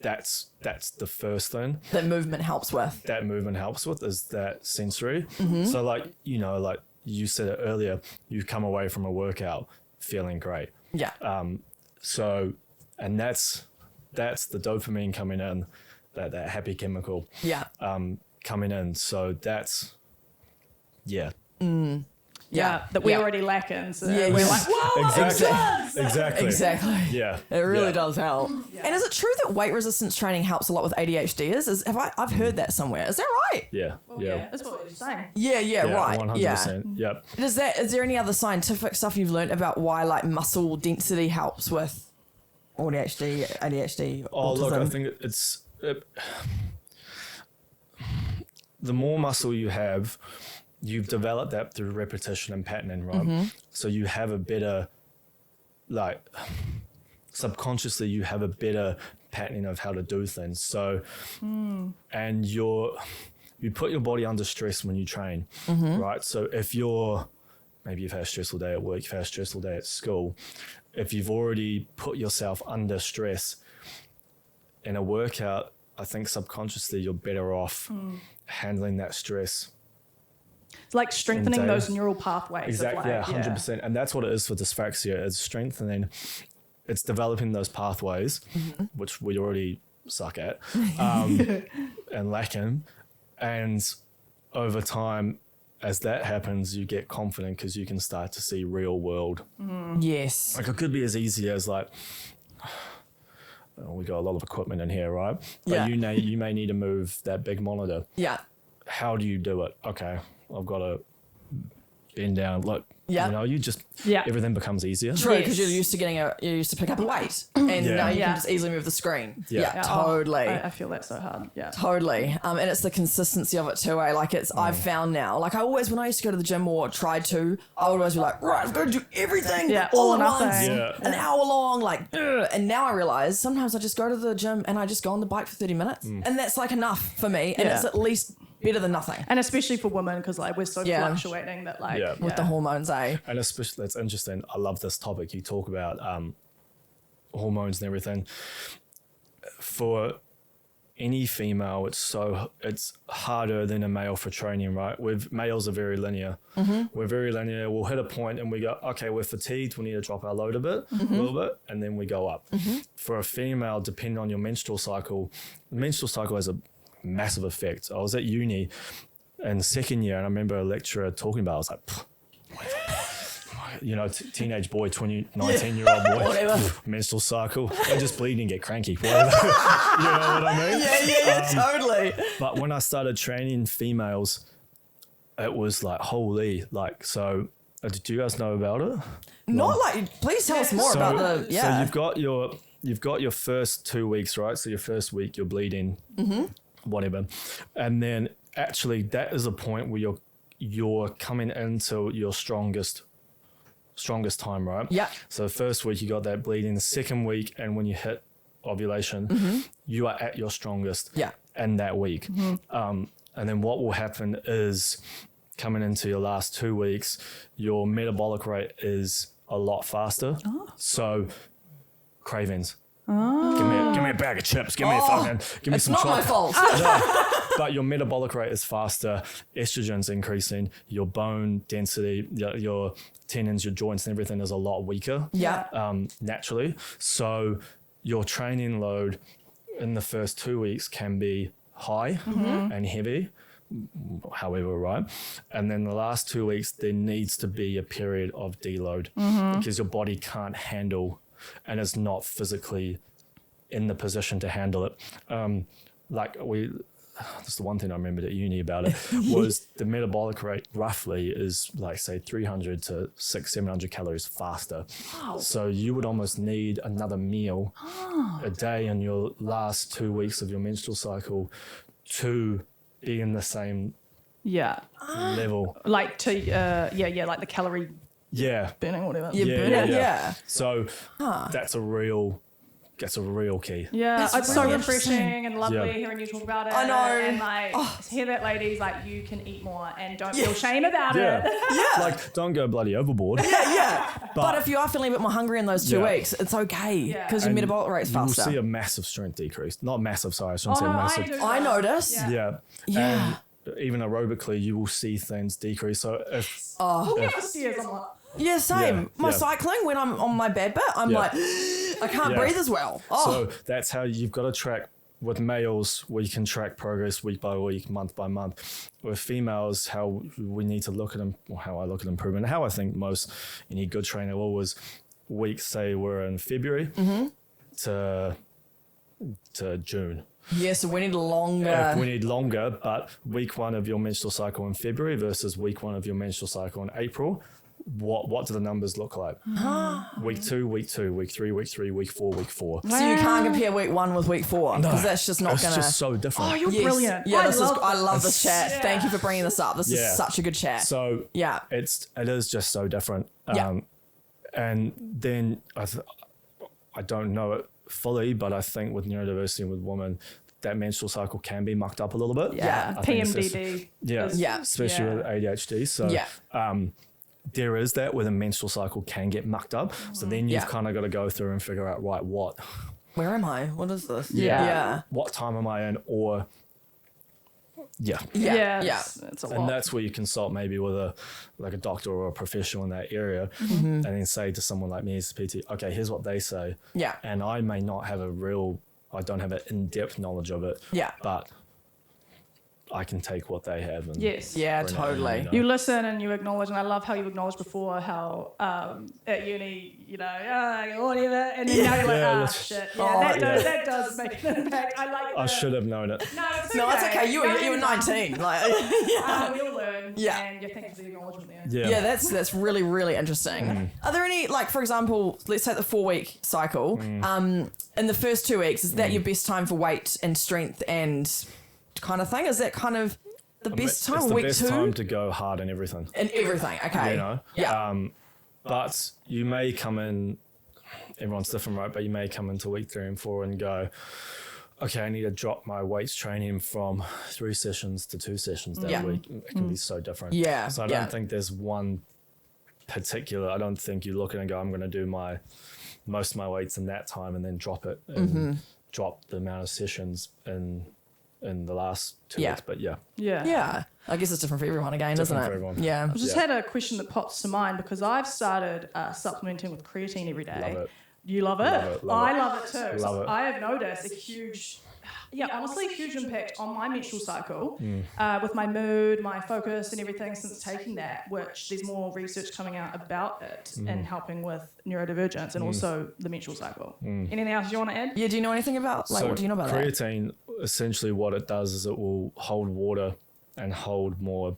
S3: that's the first thing
S1: That movement helps with.
S3: that movement helps with, is that sensory. So like, like you said it earlier, you come away from a workout feeling great.
S1: Yeah.
S3: So, and that's the dopamine coming in, that happy chemical
S1: Yeah.
S3: coming in. So that's,
S2: Yeah, that we
S1: Yeah.
S2: already lack in. So
S1: Yeah,
S2: we're
S1: yeah.
S2: like, whoa,
S3: exactly.
S1: Exactly.
S3: Yeah,
S1: It really
S3: yeah.
S1: does help. And is it true that weight resistance training helps a lot with ADHD? I've heard that somewhere. Is that right?
S3: Yeah,
S2: yeah, that's what we're saying.
S1: Yeah, right.
S3: 100%.
S1: Yeah.
S3: Yep.
S1: Is there any other scientific stuff you've learned about why like muscle density helps with ADHD, ADHD,
S3: Oh,
S1: autism?
S3: look, I think it's the more muscle you have, you've developed that through repetition and patterning, right? So you have a better, like, subconsciously you have a better patterning of how to do things. So, and you put your body under stress when you train, right? So if maybe you've had a stressful day at work, you've had a stressful day at school, if you've already put yourself under stress in a workout, I think subconsciously you're better off handling that stress.
S2: It's like strengthening
S3: Day.
S2: those neural pathways.
S3: Exactly,
S2: Of like,
S3: 100%. And that's what it is for dyspraxia. It's strengthening, it's developing those pathways, which we already suck at and lacking. And over time, as that happens, you get confident because you can start to see real world.
S1: Yes.
S3: Like, it could be as easy as like, we got a lot of equipment in here, right? But
S1: Yeah.
S3: you may need to move that big monitor.
S1: Yeah.
S3: How do you do it? Okay, I've got to bend down. Look,
S1: Yeah.
S3: you just,
S2: Yeah.
S3: everything becomes easier.
S1: True, because
S2: Yes.
S1: you're used to pick up a weight, and now you
S2: Yeah.
S1: can just easily move the screen.
S3: Yeah.
S2: Yeah,
S1: Totally.
S2: I feel that so hard. Yeah.
S1: Totally. And it's the consistency of it too. I've found now, like when I used to go to the gym or tried to, I would always be like, right, I've got to do everything
S2: Yeah,
S1: all
S2: all
S1: at
S2: or
S1: once,
S2: nothing.
S3: Yeah.
S1: an hour long, like, ugh. And now I realize sometimes I just go to the gym and I just go on the bike for 30 minutes. And that's like enough for me. And
S2: Yeah.
S1: it's at least better than nothing
S2: And especially for women, because like we're so
S1: Yeah.
S2: fluctuating that like
S3: Yeah.
S1: with the hormones, eh?
S3: And especially, that's interesting. I love this topic. You talk about hormones and everything. For any female, it's harder than a male for training, right? Males are very linear. We're very linear. We'll hit a point and we go, okay, we're fatigued. We need to drop our load a little bit, and then we go up. For a female, depending on your menstrual cycle has a massive effect. I was at uni in second year, and I remember a lecturer talking about it. I was like, teenage boy, 19-year-old boy, menstrual cycle, they just bleed and get cranky. Whatever. You know what I mean?
S1: Yeah, totally.
S3: But when I started training females, it was like, holy, like, so did you guys know about it?
S1: Not like, please tell us more about the,
S3: So you've got your first 2 weeks, right? So your first week, you're bleeding, whatever. And then actually that is a point where you're coming into your strongest time, right?
S1: Yeah.
S3: So the first week you got that bleeding. The second week, and when you hit ovulation, you are at your strongest in that week. And then what will happen is coming into your last 2 weeks, your metabolic rate is a lot faster. So cravings. Give me a bag of chips. Give me some
S1: It's not my
S3: chocolate.
S1: fault.
S3: But your metabolic rate is faster. Estrogen's increasing. Your bone density, your tendons, your joints, and everything is a lot weaker. Naturally. So your training load in the first 2 weeks can be high and heavy. However, right? And then the last 2 weeks, there needs to be a period of deload because your body can't handle and is not physically in the position to handle it. That's the one thing I remembered at uni about it was the metabolic rate roughly is like, say, 300 to 700 calories faster.
S1: Wow.
S3: So you would almost need another meal a day in your last 2 weeks of your menstrual cycle to be in the same level.
S2: Like like the calorie burning or whatever.
S1: Yeah.
S3: So that's a real key.
S2: Yeah,
S1: That's
S2: it's so
S1: really
S2: refreshing and lovely hearing you talk about it.
S1: I know.
S2: And like, hear that, ladies, like, you can eat more and don't feel shame about it.
S3: Like, don't go bloody overboard.
S1: But if you are feeling a bit more hungry in those 2 weeks, it's okay because your metabolic rate's faster.
S3: You will see a massive strength decrease. Not massive, sorry, I shouldn't say massive.
S1: I notice.
S3: Yeah. And even aerobically, you will see things decrease. So if
S1: Yeah, same. My cycling, when I'm on my bed bit, I'm like, I can't breathe as well.
S3: So that's how you've got to track. With males, we can track progress week by week, month by month. With females, how we need to look at them, or how I look at improvement, how I think any good trainer will, was weeks, say we're in February to June.
S1: Yeah, so we need longer.
S3: We need longer, but week 1 of your menstrual cycle in February versus week 1 of your menstrual cycle in April, what do the numbers look like? Week 2, week 3, week 3, week 4, week 4.
S1: So you can't compare week 1 with week 4 because that's just not going to.
S3: It's just so different.
S2: Oh, you're brilliant.
S1: Yeah, I love this chat. Yeah. Thank you for bringing this up. This is such a good chat.
S3: So it is just so different. And then I don't know it fully, but I think with neurodiversity with women, that menstrual cycle can be mucked up a little bit.
S2: PMDD.
S3: Especially with AuDHD. So there is that where the menstrual cycle can get mucked up. So then you've kind of got to go through and figure out, right,
S1: where am I? What is this?
S3: What time am I in? Or
S2: It's a lot.
S3: And that's where you consult maybe with a doctor or a professional in that area, and then say to someone like me as a PT, okay, here's what they say. And I may not have I don't have an in-depth knowledge of it. But I can take what they have. And
S1: totally.
S2: You listen and you acknowledge, and I love how you acknowledged before how at uni, whatever, and then now you're like, shit, that does make an impact. I like.
S3: I should have known it.
S2: No, it's
S1: okay. You were 19. Like,
S2: we all learn. And you thank you for the acknowledgement there.
S1: Yeah, that's really, really interesting. Are there any, like, for example, let's take the 4-week cycle. In the first 2 weeks, is that your best time for weight and strength and kind of thing? Is that kind of the best time?
S3: It's the
S1: week
S3: best
S1: 2?
S3: time to go hard in everything.
S1: In everything, okay.
S3: But you may come in, everyone's different, right? But you may come into week 3 and 4 and go, okay, I need to drop my weights training from 3 sessions to 2 sessions that week. It can be so different. So I don't think there's one particular, I don't think you look at it and go, I'm going to do most of my weights in that time and then drop it dropped the amount of sessions in the last 2
S1: Yeah.
S3: weeks. But yeah,
S1: Yeah. I guess it's different for everyone again,
S3: Different
S1: isn't it?
S3: for everyone.
S1: Yeah.
S2: I just had a question that pops to mind because I've started supplementing with creatine every day.
S3: love it.
S2: You love it?
S3: Love
S2: I
S3: it.
S2: love it too.
S3: Love it.
S2: I have noticed a huge, honestly, a huge impact on my menstrual cycle with my mood, my focus, and everything since taking that. Which there's more research coming out about it and helping with neurodivergence and also the menstrual cycle. Anything else you want to add?
S1: Yeah, do you know anything about, like,
S3: So
S1: what do you know about that?
S3: creatine, essentially what it does is it will hold water and hold more.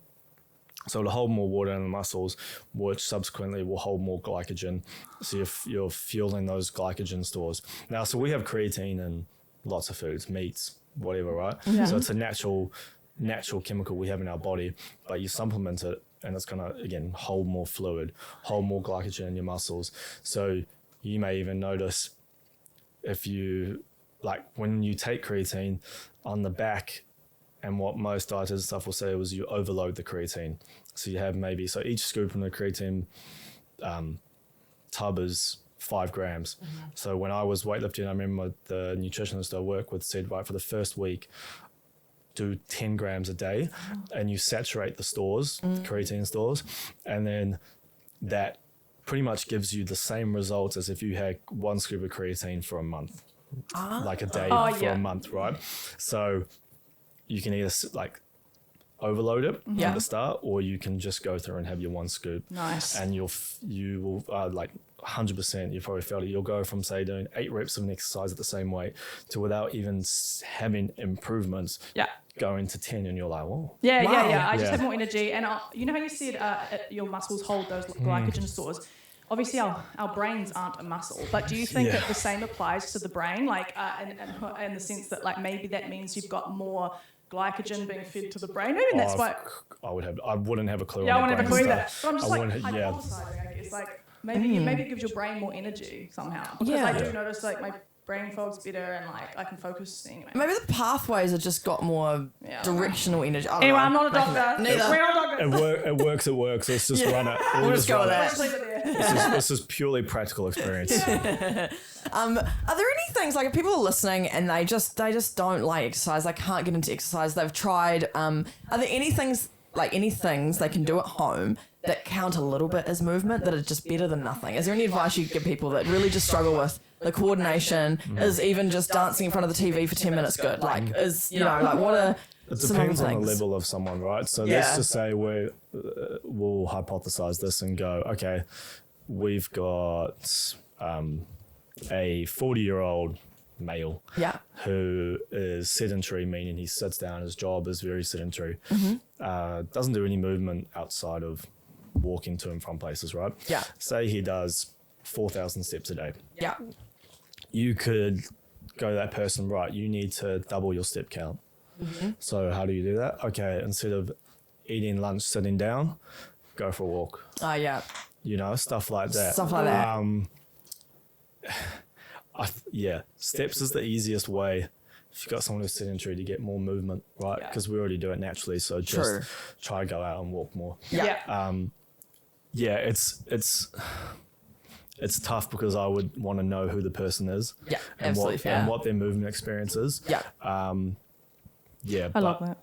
S3: So it'll hold more water in the muscles, which subsequently will hold more glycogen. So you're fueling those glycogen stores. Now, so we have creatine in lots of foods, meats, whatever, right?
S2: Yeah.
S3: So it's a natural chemical we have in our body, but you supplement it and it's going to, again, hold more fluid, hold more glycogen in your muscles. So you may even notice if you, like when you take creatine on the back, and what most dieters and stuff will say was you overload the creatine. So you have so each scoop in the creatine tub is 5 grams. So when I was weightlifting, I remember the nutritionist I work with said, right, for the first week, do 10 grams a day and you saturate the stores, the creatine stores, and then that pretty much gives you the same results as if you had 1 scoop of creatine for a month, like a day for a month, right? So you can either like overload it at the start, or you can just go through and have your 1 scoop.
S2: Nice.
S3: And you will like 100%, you probably felt it. You'll go from say doing 8 reps of an exercise at the same weight to without even having improvements. Going to 10, and you're like, whoa.
S2: I just have more energy, and you know how you said your muscles hold those glycogen stores. Obviously, our brains aren't a muscle, but do you think that the same applies to the brain, like in the sense that like maybe that means you've got more glycogen being fed to the brain? Maybe that's why.
S3: I wouldn't have a clue.
S2: Yeah, I wouldn't have a clue either.
S3: stuff.
S2: But I'm just
S3: I
S2: like
S3: wouldn't-
S2: hypothesizing, I guess. Like maybe it gives your brain more energy somehow. Because I do notice like my brain fog's better and like I can focus anyway.
S1: Maybe the pathways have just got more directional energy. I don't
S2: Anyway,
S1: know.
S2: I'm not a doctor.
S1: Neither.
S2: We're not doctors.
S3: It works. Let's just run it.
S1: We'll just go with that.
S2: Let's leave it there.
S3: This is purely practical experience.
S1: Are there any things, like, if people are listening and they just don't like exercise, they can't get into exercise, they've tried, are there any things they can do at home that count a little bit as movement that are just better than nothing? Is there any advice you give people that really just struggle with the coordination? Is even just dancing in front of the TV for 10 minutes good? Like, what are
S3: It
S1: some
S3: depends
S1: other
S3: on the
S1: things?
S3: level of someone, right? So let's just say we'll hypothesize this and go, okay, we've got a 40-year-old male who is sedentary, meaning he sits down, his job is very sedentary, doesn't do any movement outside of walking to and from places, right? Say he does 4,000 steps a day. You could go to that person, right, you need to double your step count. So how do you do that? Okay, instead of eating lunch sitting down, go for a walk. You know, stuff like that. Steps is the easiest way if you've got someone who's sedentary to get more movement, right? Because we already do it naturally, so just try to go out and walk more. It's tough because I would want to know who the person is and what their movement experience is.
S2: I love that.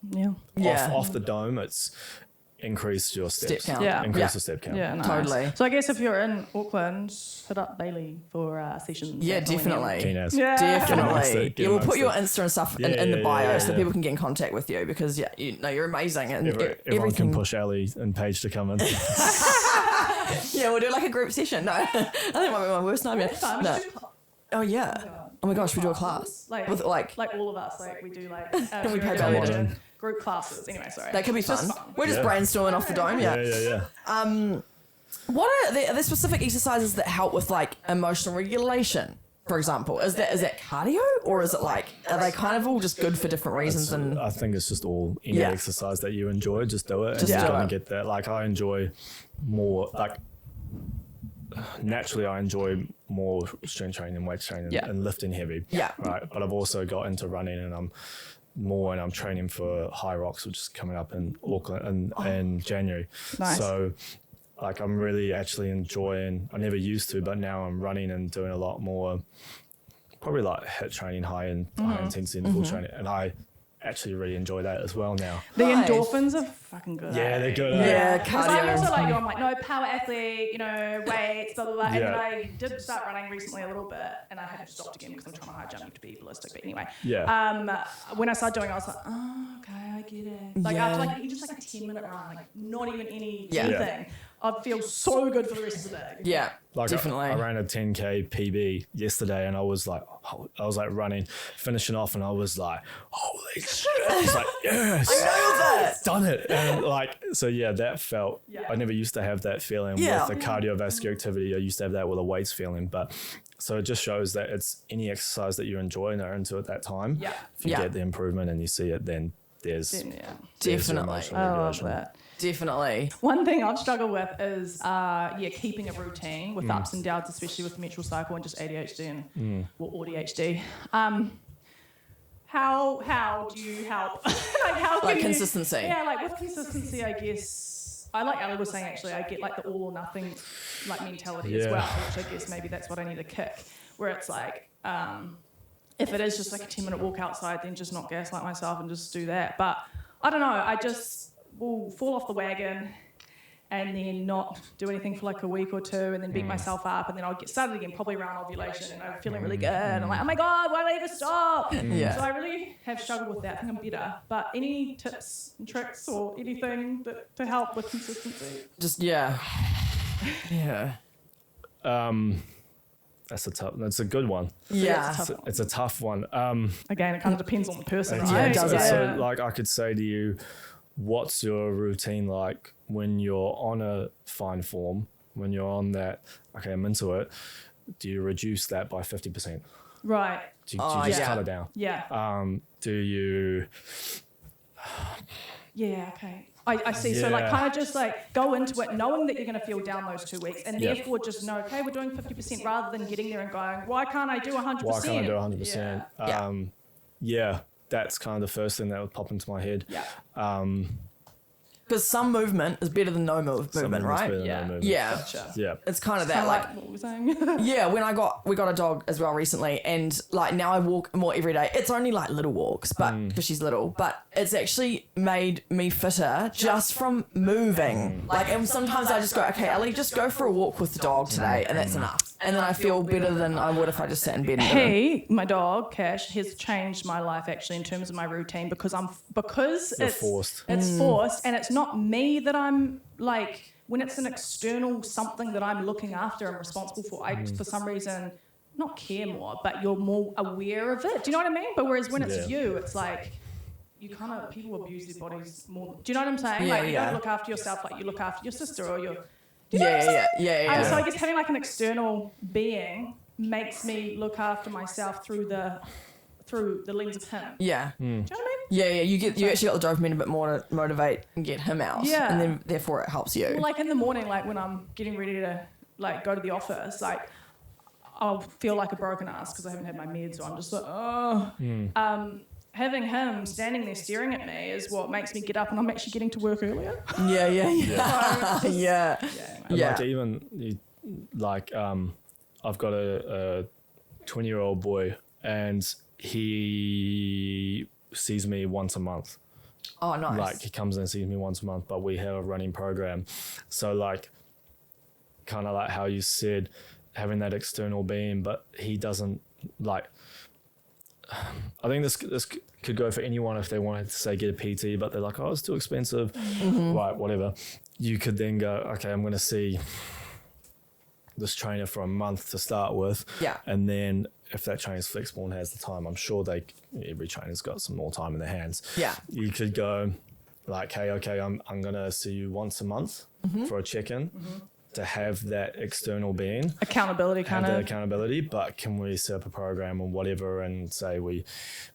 S3: Off the dome, it's increase your steps.
S1: Step count.
S3: Increase the step count.
S2: Yeah, nice.
S1: Totally.
S2: So I guess if you're in Auckland, hit up Bayley for sessions.
S1: Yeah,
S2: at millennium.
S1: definitely.
S3: Keen as.
S1: Definitely.
S3: Get
S1: We'll
S3: amongst
S1: put your
S3: it.
S1: Insta and stuff in the bio so people can get in contact with you, because you're amazing, and
S3: Everyone
S1: everything.
S3: can push Ali and Paige to come in.
S1: Yeah, we'll do like a group session. No, I think it might be my worst nightmare. No. Oh yeah. Oh my gosh, we do a class with like
S2: all of us. Like we do like
S1: we pay
S3: Come on
S1: Bayley
S3: in.
S2: group classes. Anyway, sorry.
S1: that could be fun. We're just brainstorming off the dome.
S3: Yeah.
S1: What are there specific exercises that help with like emotional regulation? For example, is that cardio, or is it like, are they kind of all just good for different reasons? And
S3: I think it's just all any exercise that you enjoy, just do it.
S1: Just
S3: and
S1: do
S3: you're gonna
S1: it.
S3: get that. Like I enjoy more, like naturally I enjoy more strength training, weight training, and lifting heavy. Right. But I've also got into running, and I'm training for High Rocks, which is coming up in Auckland in January.
S2: Nice.
S3: So like I'm really actually enjoying, I never used to, but now I'm running and doing a lot more probably like HIIT training, high intensity interval training, and I actually really enjoy that as well now.
S2: The
S1: Nice.
S2: endorphins are fucking good.
S3: Yeah, they're good.
S1: Yeah,
S2: Because I'm also
S1: cardio.
S2: like you, I'm like, no, power athlete, you know, weights, blah, blah, blah. And then
S3: Yeah.
S2: I did start running recently a little bit, and I had to stop again because I'm trying to high jump to be ballistic. But anyway, when I started doing it, I was like, oh, okay, I get it. Like after like even just like a 10-minute run, like not even anything, I'd feel so good for the rest of the day.
S1: Yeah,
S3: Like
S1: definitely.
S3: I ran a 10K PB yesterday, and I was like running, finishing off, and I was like, holy shit! I was like, yes,
S1: I know that.
S3: done it. And like, so yeah, that felt.
S2: Yeah.
S3: I never used to have that feeling
S1: Yeah.
S3: with the cardiovascular activity. I used to have that with a weights feeling, but so it just shows that it's any exercise that you enjoy and are into at that time.
S2: Yeah.
S3: If you
S1: Yeah.
S3: get the improvement and you see it, then there's
S2: Yeah.
S3: there's your
S1: Definitely.
S3: emotional
S2: I love
S3: regulation.
S2: that.
S1: Definitely.
S2: One thing I've struggled with is, keeping a routine with ups and downs, especially with the menstrual cycle and just ADHD and AuDHD. How do you help? How
S1: Like
S2: can you-
S1: consistency.
S2: Yeah, like with consistency, I guess. I like Ali was saying actually, I get like the all or nothing like mentality as
S3: Yeah.
S2: well, which I guess maybe that's what I need to kick. Where it's like, if it is just like a 10-minute walk outside, then just not gaslight myself and just do that. But I don't know, I just will fall off the wagon and then not do anything for like a week or two and then beat myself up, and then I'll get started again probably around ovulation and I'm feeling really good. I'm like, oh my God, why did I ever stop?
S1: Yeah.
S2: So I really have struggled with that. I think I'm better. But any tips and tricks or anything to help with consistency?
S1: Just yeah.
S3: That's a good one.
S1: Yeah.
S2: It's a tough one.
S3: It's a tough one.
S2: Again, it kind of depends on the person,
S3: Yeah,
S2: right?
S1: it does.
S3: So, like, I could say to you, what's your routine like when you're on a fine form, when you're on that, okay, I'm into it, do you reduce that by 50%?
S2: Right.
S3: Do you just
S1: yeah.
S3: cut it down?
S2: Yeah.
S3: Do you...
S2: Yeah, okay. I see. So like
S3: Yeah.
S2: kind of just like go into it knowing that you're going to feel down those 2 weeks and
S3: Yeah.
S2: therefore just know, okay, we're doing 50% rather than getting there and going, why can't I do 100%?
S3: Why can't I do 100%?
S2: Yeah.
S3: Yeah, that's kind of the first thing that would pop into my head.
S2: Yeah.
S1: Because some movement is better than no movement,
S3: Something that's
S1: right?
S3: better than
S2: Yeah.
S3: no movement.
S1: Yeah.
S2: Gotcha.
S3: Yeah.
S1: It's kind of
S2: Kind
S1: that
S2: of
S1: like
S2: like what we were saying.
S1: yeah, when we got a dog as well recently, and like now I walk more every day. It's only like little walks, but because she's little, but it's actually made me fitter just from moving. Like, and sometimes I just go, okay, Ellie, just go for a walk with the dog today, and that's enough. And then I feel better than I would if I just sat in bed. And did it.
S2: He, my dog, Cash, has changed my life actually in terms of my routine because
S3: You're forced.
S2: It's forced, and it's not me that I'm like when it's an external something that I'm looking after and responsible for. I for some reason not care more, but you're more aware of it. Do you know what I mean? But whereas when it's
S3: Yeah.
S2: you, it's like you kind of people abuse their bodies more. Do you know what I'm saying?
S1: Yeah,
S2: Like you
S1: yeah.
S2: don't look after yourself like you look after your sister or your. Do you know what I'm
S1: Yeah.
S2: saying? So I guess having like an external being makes me look after myself through the lens of him.
S1: Yeah.
S2: Do you know what I mean?
S1: Yeah. You actually got the dopamine a bit more to motivate and get him out.
S2: Yeah.
S1: And then therefore it helps you.
S2: Well, like in the morning, like when I'm getting ready to like go to the office, like I'll feel like a broken ass because I haven't had my meds, so I'm just like, oh. Having him standing there staring at me is what makes me get up, and I'm actually getting to work earlier.
S1: Yeah.
S2: So,
S1: Yeah.
S3: And
S1: Yeah.
S3: like even I've got a 20-year-old boy, and he sees me once a month.
S1: Oh, nice.
S3: Like he comes in and sees me once a month, but we have a running program. So like kind of like how you said, having that external being, but he doesn't like. I think this could go for anyone if they wanted to say get a PT, but they're like, oh, it's too expensive. Right, whatever. You could then go, okay, I'm going to see this trainer for a month to start with.
S1: Yeah.
S3: And then if that trainer's flexible and has the time, I'm sure every trainer's got some more time in their hands.
S1: Yeah.
S3: You could go like, hey, okay, I'm going to see you once a month for a check-in. To have that external being,
S2: accountability
S3: have
S2: kind
S3: that
S2: of.
S3: accountability, but can we set up a program or whatever and say we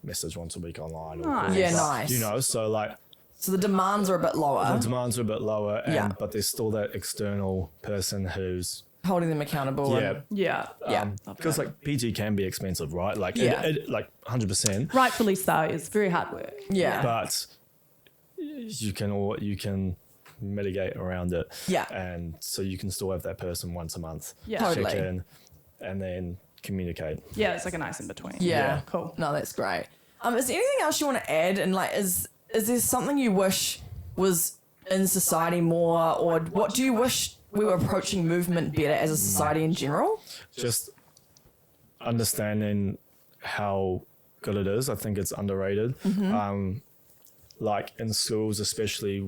S3: message once a week online? Or
S2: Nice.
S1: Yeah,
S3: like,
S1: nice.
S3: You know, so like
S1: So the demands are a bit lower.
S3: the demands are a bit lower,
S1: Yeah.
S3: but there's still that external person who's
S1: Holding them accountable.
S3: yeah.
S1: And,
S2: Yeah.
S1: Yeah.
S3: Because like PT can be expensive, right? Like
S1: Yeah.
S3: like 100%.
S2: Rightfully so. It's very hard work.
S1: yeah.
S3: But you can mitigate around it.
S1: Yeah.
S3: And so you can still have that person once a month.
S2: Yeah.
S1: Totally.
S3: Check in and then communicate.
S2: Yeah, it's like a nice in between.
S1: Yeah.
S2: Cool.
S1: No, that's great. Is there anything else you want to add? And like, is there something you wish was in society more, or what do you wish we were approaching movement better as a society in general?
S3: Just understanding how good it is. I think it's underrated. Like in schools, especially,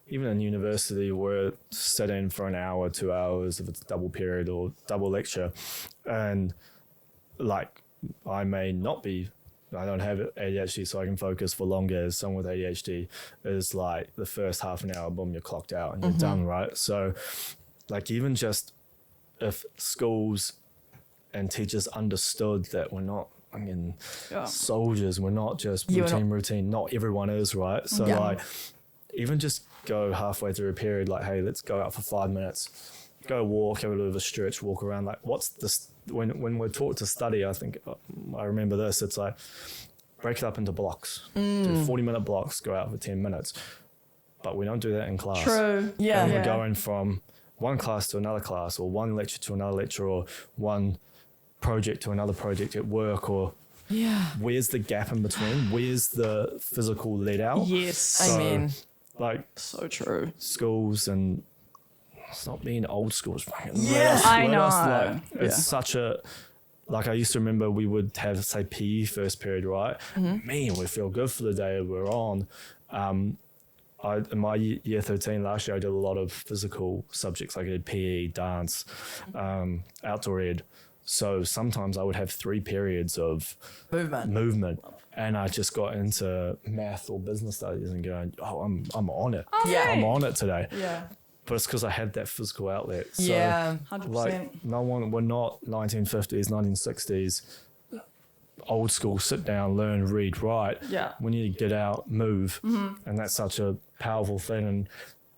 S3: even in university, we're sitting for an hour, 2 hours if it's double period or double lecture. And like, I don't have ADHD, so I can focus for longer. As someone with ADHD is like the first half an hour, boom, you're clocked out and you're done, right? So like, even just if schools and teachers understood that we're not, soldiers, we're not just routine. Not everyone is, right? So like, even just go halfway through a period, like, hey, let's go out for 5 minutes, go walk, have a little bit of a stretch, walk around. Like, what's this? When we're taught to study, I think I remember this. It's like, break it up into blocks, do 40-minute blocks, go out for 10 minutes. But we don't do that in class.
S2: True.
S1: Yeah.
S3: And we're going from one class to another class, or one lecture to another lecture, or one project to another project at work, or where's the gap in between? Where's the physical let out?
S2: Yes.
S3: So,
S1: I mean,
S3: like,
S2: So true.
S3: schools, and stop being old schools.
S2: I know.
S3: Like, it's such a, like, I used to remember we would have, say, PE first period, right? Man, we feel good for the day we're on. In my year 13 last year, I did a lot of physical subjects. Like I did PE, dance, outdoor ed. So sometimes I would have 3 periods of movement. And I just got into math or business studies and going, I'm on it. I'm on it today.
S2: Yeah.
S3: But it's because I had that physical outlet. So,
S2: 100%.
S3: like, we're not 1950s, 1960s, old school, sit down, learn, read, write.
S2: Yeah.
S3: We need to get out, move. And that's such a powerful thing. And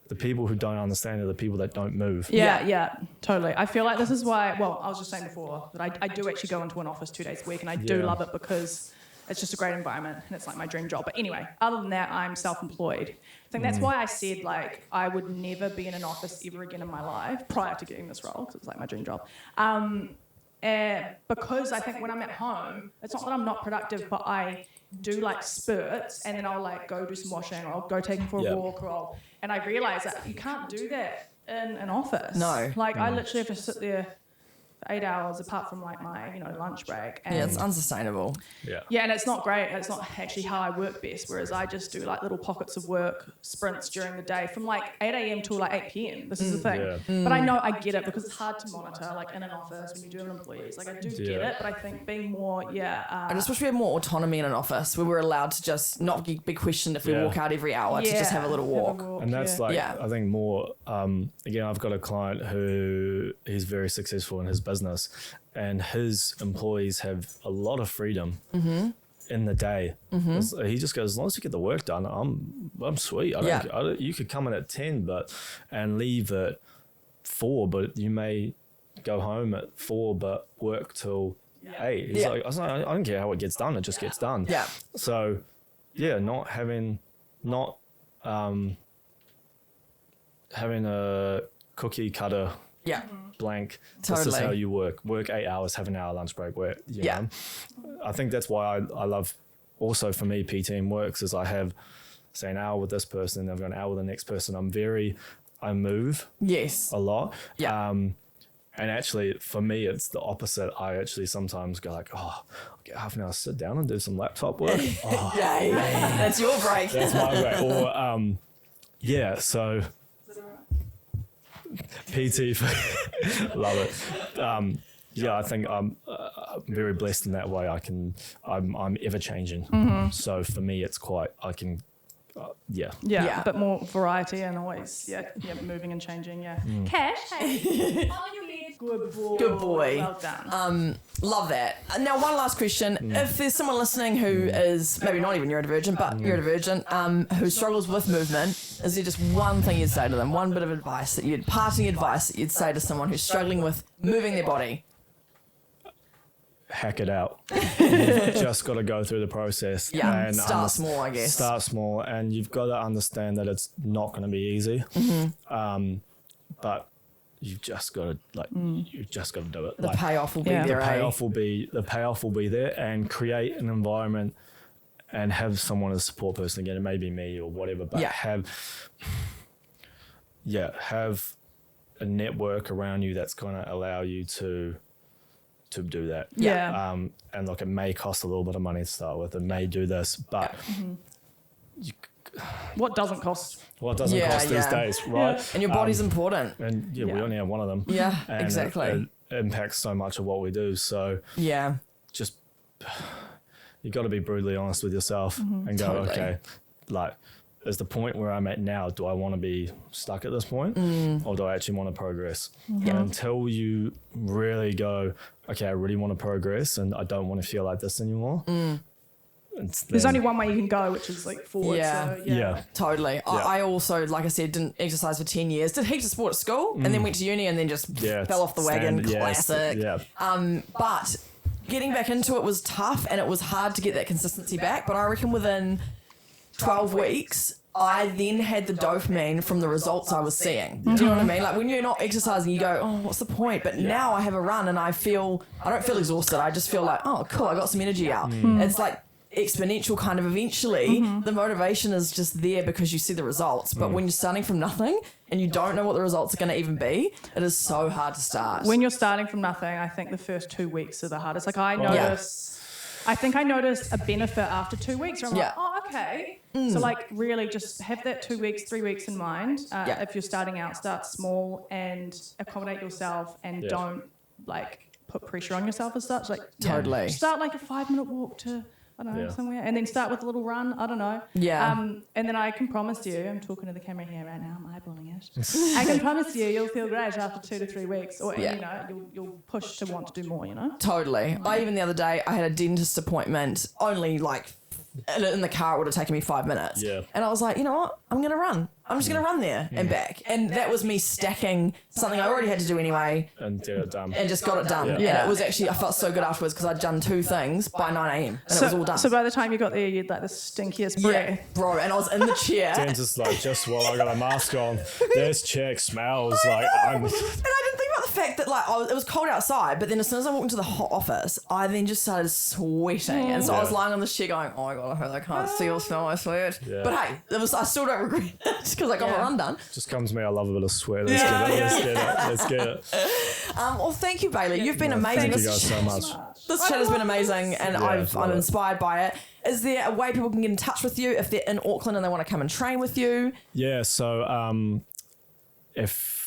S3: the people who don't understand are the people that don't move.
S2: Yeah, totally. I feel like this is why, well, I was just saying before that I do actually go into an office 2 days a week, and I do love it because it's just a great environment and it's like my dream job. But anyway, other than that, I'm self-employed. I think that's why I said, like, I would never be in an office ever again in my life prior to getting this role, because it's like my dream job. Because I think when I'm at home, it's not that I'm not productive, but I do like spurts, and then I'll like go do some washing, or I'll go take him for a walk, and I realise that you can't do that in an office.
S1: No.
S2: Like, I literally have to sit there for 8 hours apart from like my, lunch break. And
S1: it's unsustainable.
S2: yeah, and it's not great. It's not actually how I work best, whereas I just do like little pockets of work, sprints during the day from like 8 a.m. till like 8 p.m. This is the thing. But I know I get it, because it's hard to monitor, like in an office when you do have employees. Like, I do get it, but I think being more,
S1: I just wish we had more autonomy in an office where we're allowed to just not be questioned if we walk out every hour, to just have a little walk.
S3: And that's like, I think more, again, I've got a client who he's very successful in his business, and his employees have a lot of freedom in the day. He just goes, as long as you get the work done, I'm sweet. You could come in at 10 and leave at 4, but you may go home at 4 but work till 8. He's like, I don't care how it gets done, it just gets done. So not having a cookie cutter blank.
S1: Totally.
S3: This is how you work 8 hours, have an hour lunch break, you know? I think that's why I love, also for me, P team works, is I have, say, an hour with this person, I've got an hour with the next person. I move a lot. And actually, for me, it's the opposite. I actually sometimes go like, I'll get half an hour, sit down and do some laptop work.
S1: That's your break.
S3: That's my break. Or, so PT, love it. I think I'm very blessed in that way. I'm ever changing. So for me, it's quite, I can,
S2: a bit more variety, and always, moving and changing, Cash, hey. On your bed. Good boy. Well done.
S1: Love that. Now, one last question. If there's someone listening who is maybe not even neurodivergent, but neurodivergent, who struggles with movement, is there just one thing you'd say to them, one bit of advice parting advice that you'd say to someone who's struggling with moving their body?
S3: Hack it out. You've just got to go through the process. And
S1: start small, I guess.
S3: Start small, and you've got to understand that it's not going to be easy. But you've just got to do it.
S1: The payoff will be there.
S3: The payoff will be there, and create an environment and have someone as a support person. Again, it may be me or whatever, but have a network around you that's going to allow you to do that. And look, it may cost a little bit of money to start with. It may do this, but
S2: what doesn't cost?
S3: Well, it doesn't cost these days, right?
S1: And your body's important.
S3: And we only have one of them.
S1: Yeah,
S3: and
S1: exactly.
S3: It impacts so much of what we do. So just you got to be brutally honest with yourself and go, okay, like, is the point where I'm at now, do I want to be stuck at this point or do I actually want to progress? And until you really go, okay, I really want to progress and I don't want to feel like this anymore.
S2: There's only one way you can go, which is like forward.
S1: Totally. I also, like I said, didn't exercise for 10 years. Did heaps of sport at school and then went to uni and then just fell off the wagon. Classic. But getting back into it was tough and it was hard to get that consistency back. But I reckon within 12 weeks, I then had the dopamine from the results I was seeing. Do you know what I mean? Like when you're not exercising, you go, oh, what's the point? But now I have a run and I don't feel exhausted. I just feel like, oh, cool, I got some energy out. It's like exponential kind of eventually. The motivation is just there because you see the results. But when you're starting from nothing and you don't know what the results are going to even be, it is so hard to start.
S2: When you're starting from nothing, I think the first 2 weeks are the hardest. Like I think I noticed a benefit after 2 weeks where I'm like, oh, okay. So like really just have that 2 weeks, 3 weeks in mind. If you're starting out, start small and accommodate yourself and don't like put pressure on yourself as such. Like
S1: totally.
S2: Start like a 5-minute walk to, I don't know, somewhere, and then start with a little run. I don't know. And then I can promise you, I'm talking to the camera here right now, I'm eyeballing it. I can promise you'll feel great after 2 to 3 weeks, or you know, you'll push to want to do more. You know.
S1: Totally. Even the other day, I had a dentist appointment. Only like in the car, it would have taken me 5 minutes. And I was like, you know what? I'm gonna run. I'm just going to run there and back. And that was me stacking something I already had to do anyway.
S3: And get it done.
S1: And just got it done. And it was actually, I felt so good afterwards because I'd done 2 things by 9 a.m. and it was all done.
S2: So by the time you got there, you'd like the stinkiest breath.
S1: Yeah, bro. And I was in the chair.
S3: Dentist like, just while I got a mask on, this chick smells like I'm...
S1: And I didn't think about the fact that like it was cold outside, but then as soon as I walked into the hot office, I then just started sweating. And so I was lying on the chair going, oh my God, I can't see or smell my sweat. But hey, I still don't regret it because I got my run done.
S3: Just comes to me, I love a bit of sweat. Let's get it.
S1: Well, thank you, Bayley. You've been amazing.
S3: Thank you guys so much.
S1: This chat has been amazing and I'm inspired by it. Is there a way people can get in touch with you if they're in Auckland and they want to come and train with you?
S3: Yeah, so if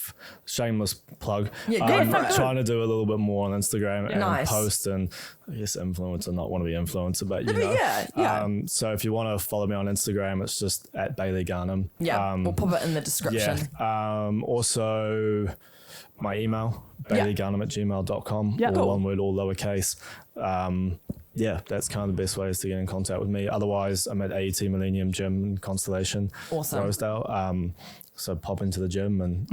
S3: shameless plug, trying to do a little bit more on Instagram and post, and I guess influencer, not want to be influencer, but you know. So if you want to follow me on Instagram, it's just at Bayley Garnham.
S1: We'll pop it in the description.
S3: Also my email, bayleygarnham@gmail.com, all one word, all lowercase. That's kind of the best ways to get in contact with me. Otherwise, I'm at AET Millennium Gym in Constellation, Rosedale. So pop into the gym and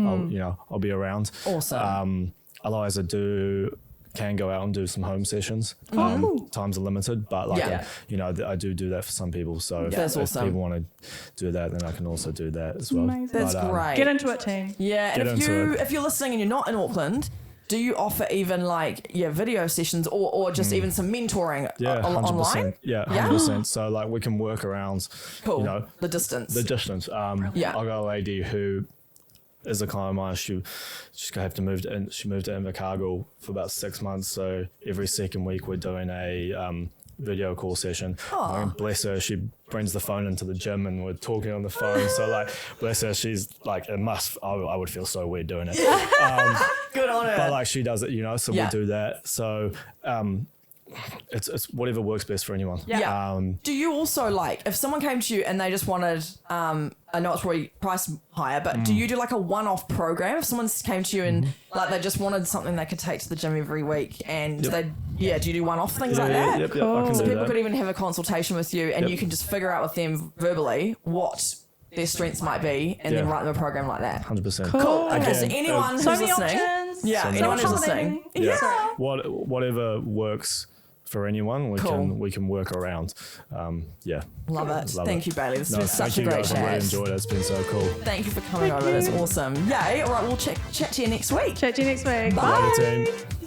S3: I'll be around.
S1: Awesome.
S3: Otherwise, I can go out and do some home sessions. Times are limited, but I do that for some people. So if people want to do that, then I can also do that as well.
S2: Amazing.
S1: That's great.
S2: Get into it, team.
S1: Yeah, and if you're listening and you're not in Auckland, do you offer even like video sessions or just even some mentoring online?
S3: Yeah, 100%. So like we can work around,
S1: the distance.
S3: I got a lady who is a client of mine. She's gonna have to move to. She moved to Invercargill for about 6 months. So every second week we're doing a video call session. Bless her, she brings the phone into the gym and we're talking on the phone. So like, bless her, she's like, I would feel so weird doing it.
S1: Good on her.
S3: But like she does it, so we do that. So it's whatever works best for anyone.
S1: Do you also like, if someone came to you and they just wanted, I know it's probably priced higher, but do you do like a one-off program? If someone came to you and like they just wanted something they could take to the gym every week and do you do one-off things like that?
S2: Cool.
S1: So people could even have a consultation with you and you can just figure out with them verbally what their strengths might be and then write them a program like that.
S3: 100%.
S1: Cool. Okay, so anyone who's listening.
S2: Options.
S1: Anyone who's listening.
S3: Whatever works for anyone, we can work around. Yeah.
S1: Love it. Thank you, Bailey. This has been such a great
S3: chat. I really enjoyed it. It's been so cool.
S1: Thank you for coming over. That's awesome. Yay. All right, we'll chat to you next week.
S2: Chat to you next week.
S1: Bye.
S3: Later, team.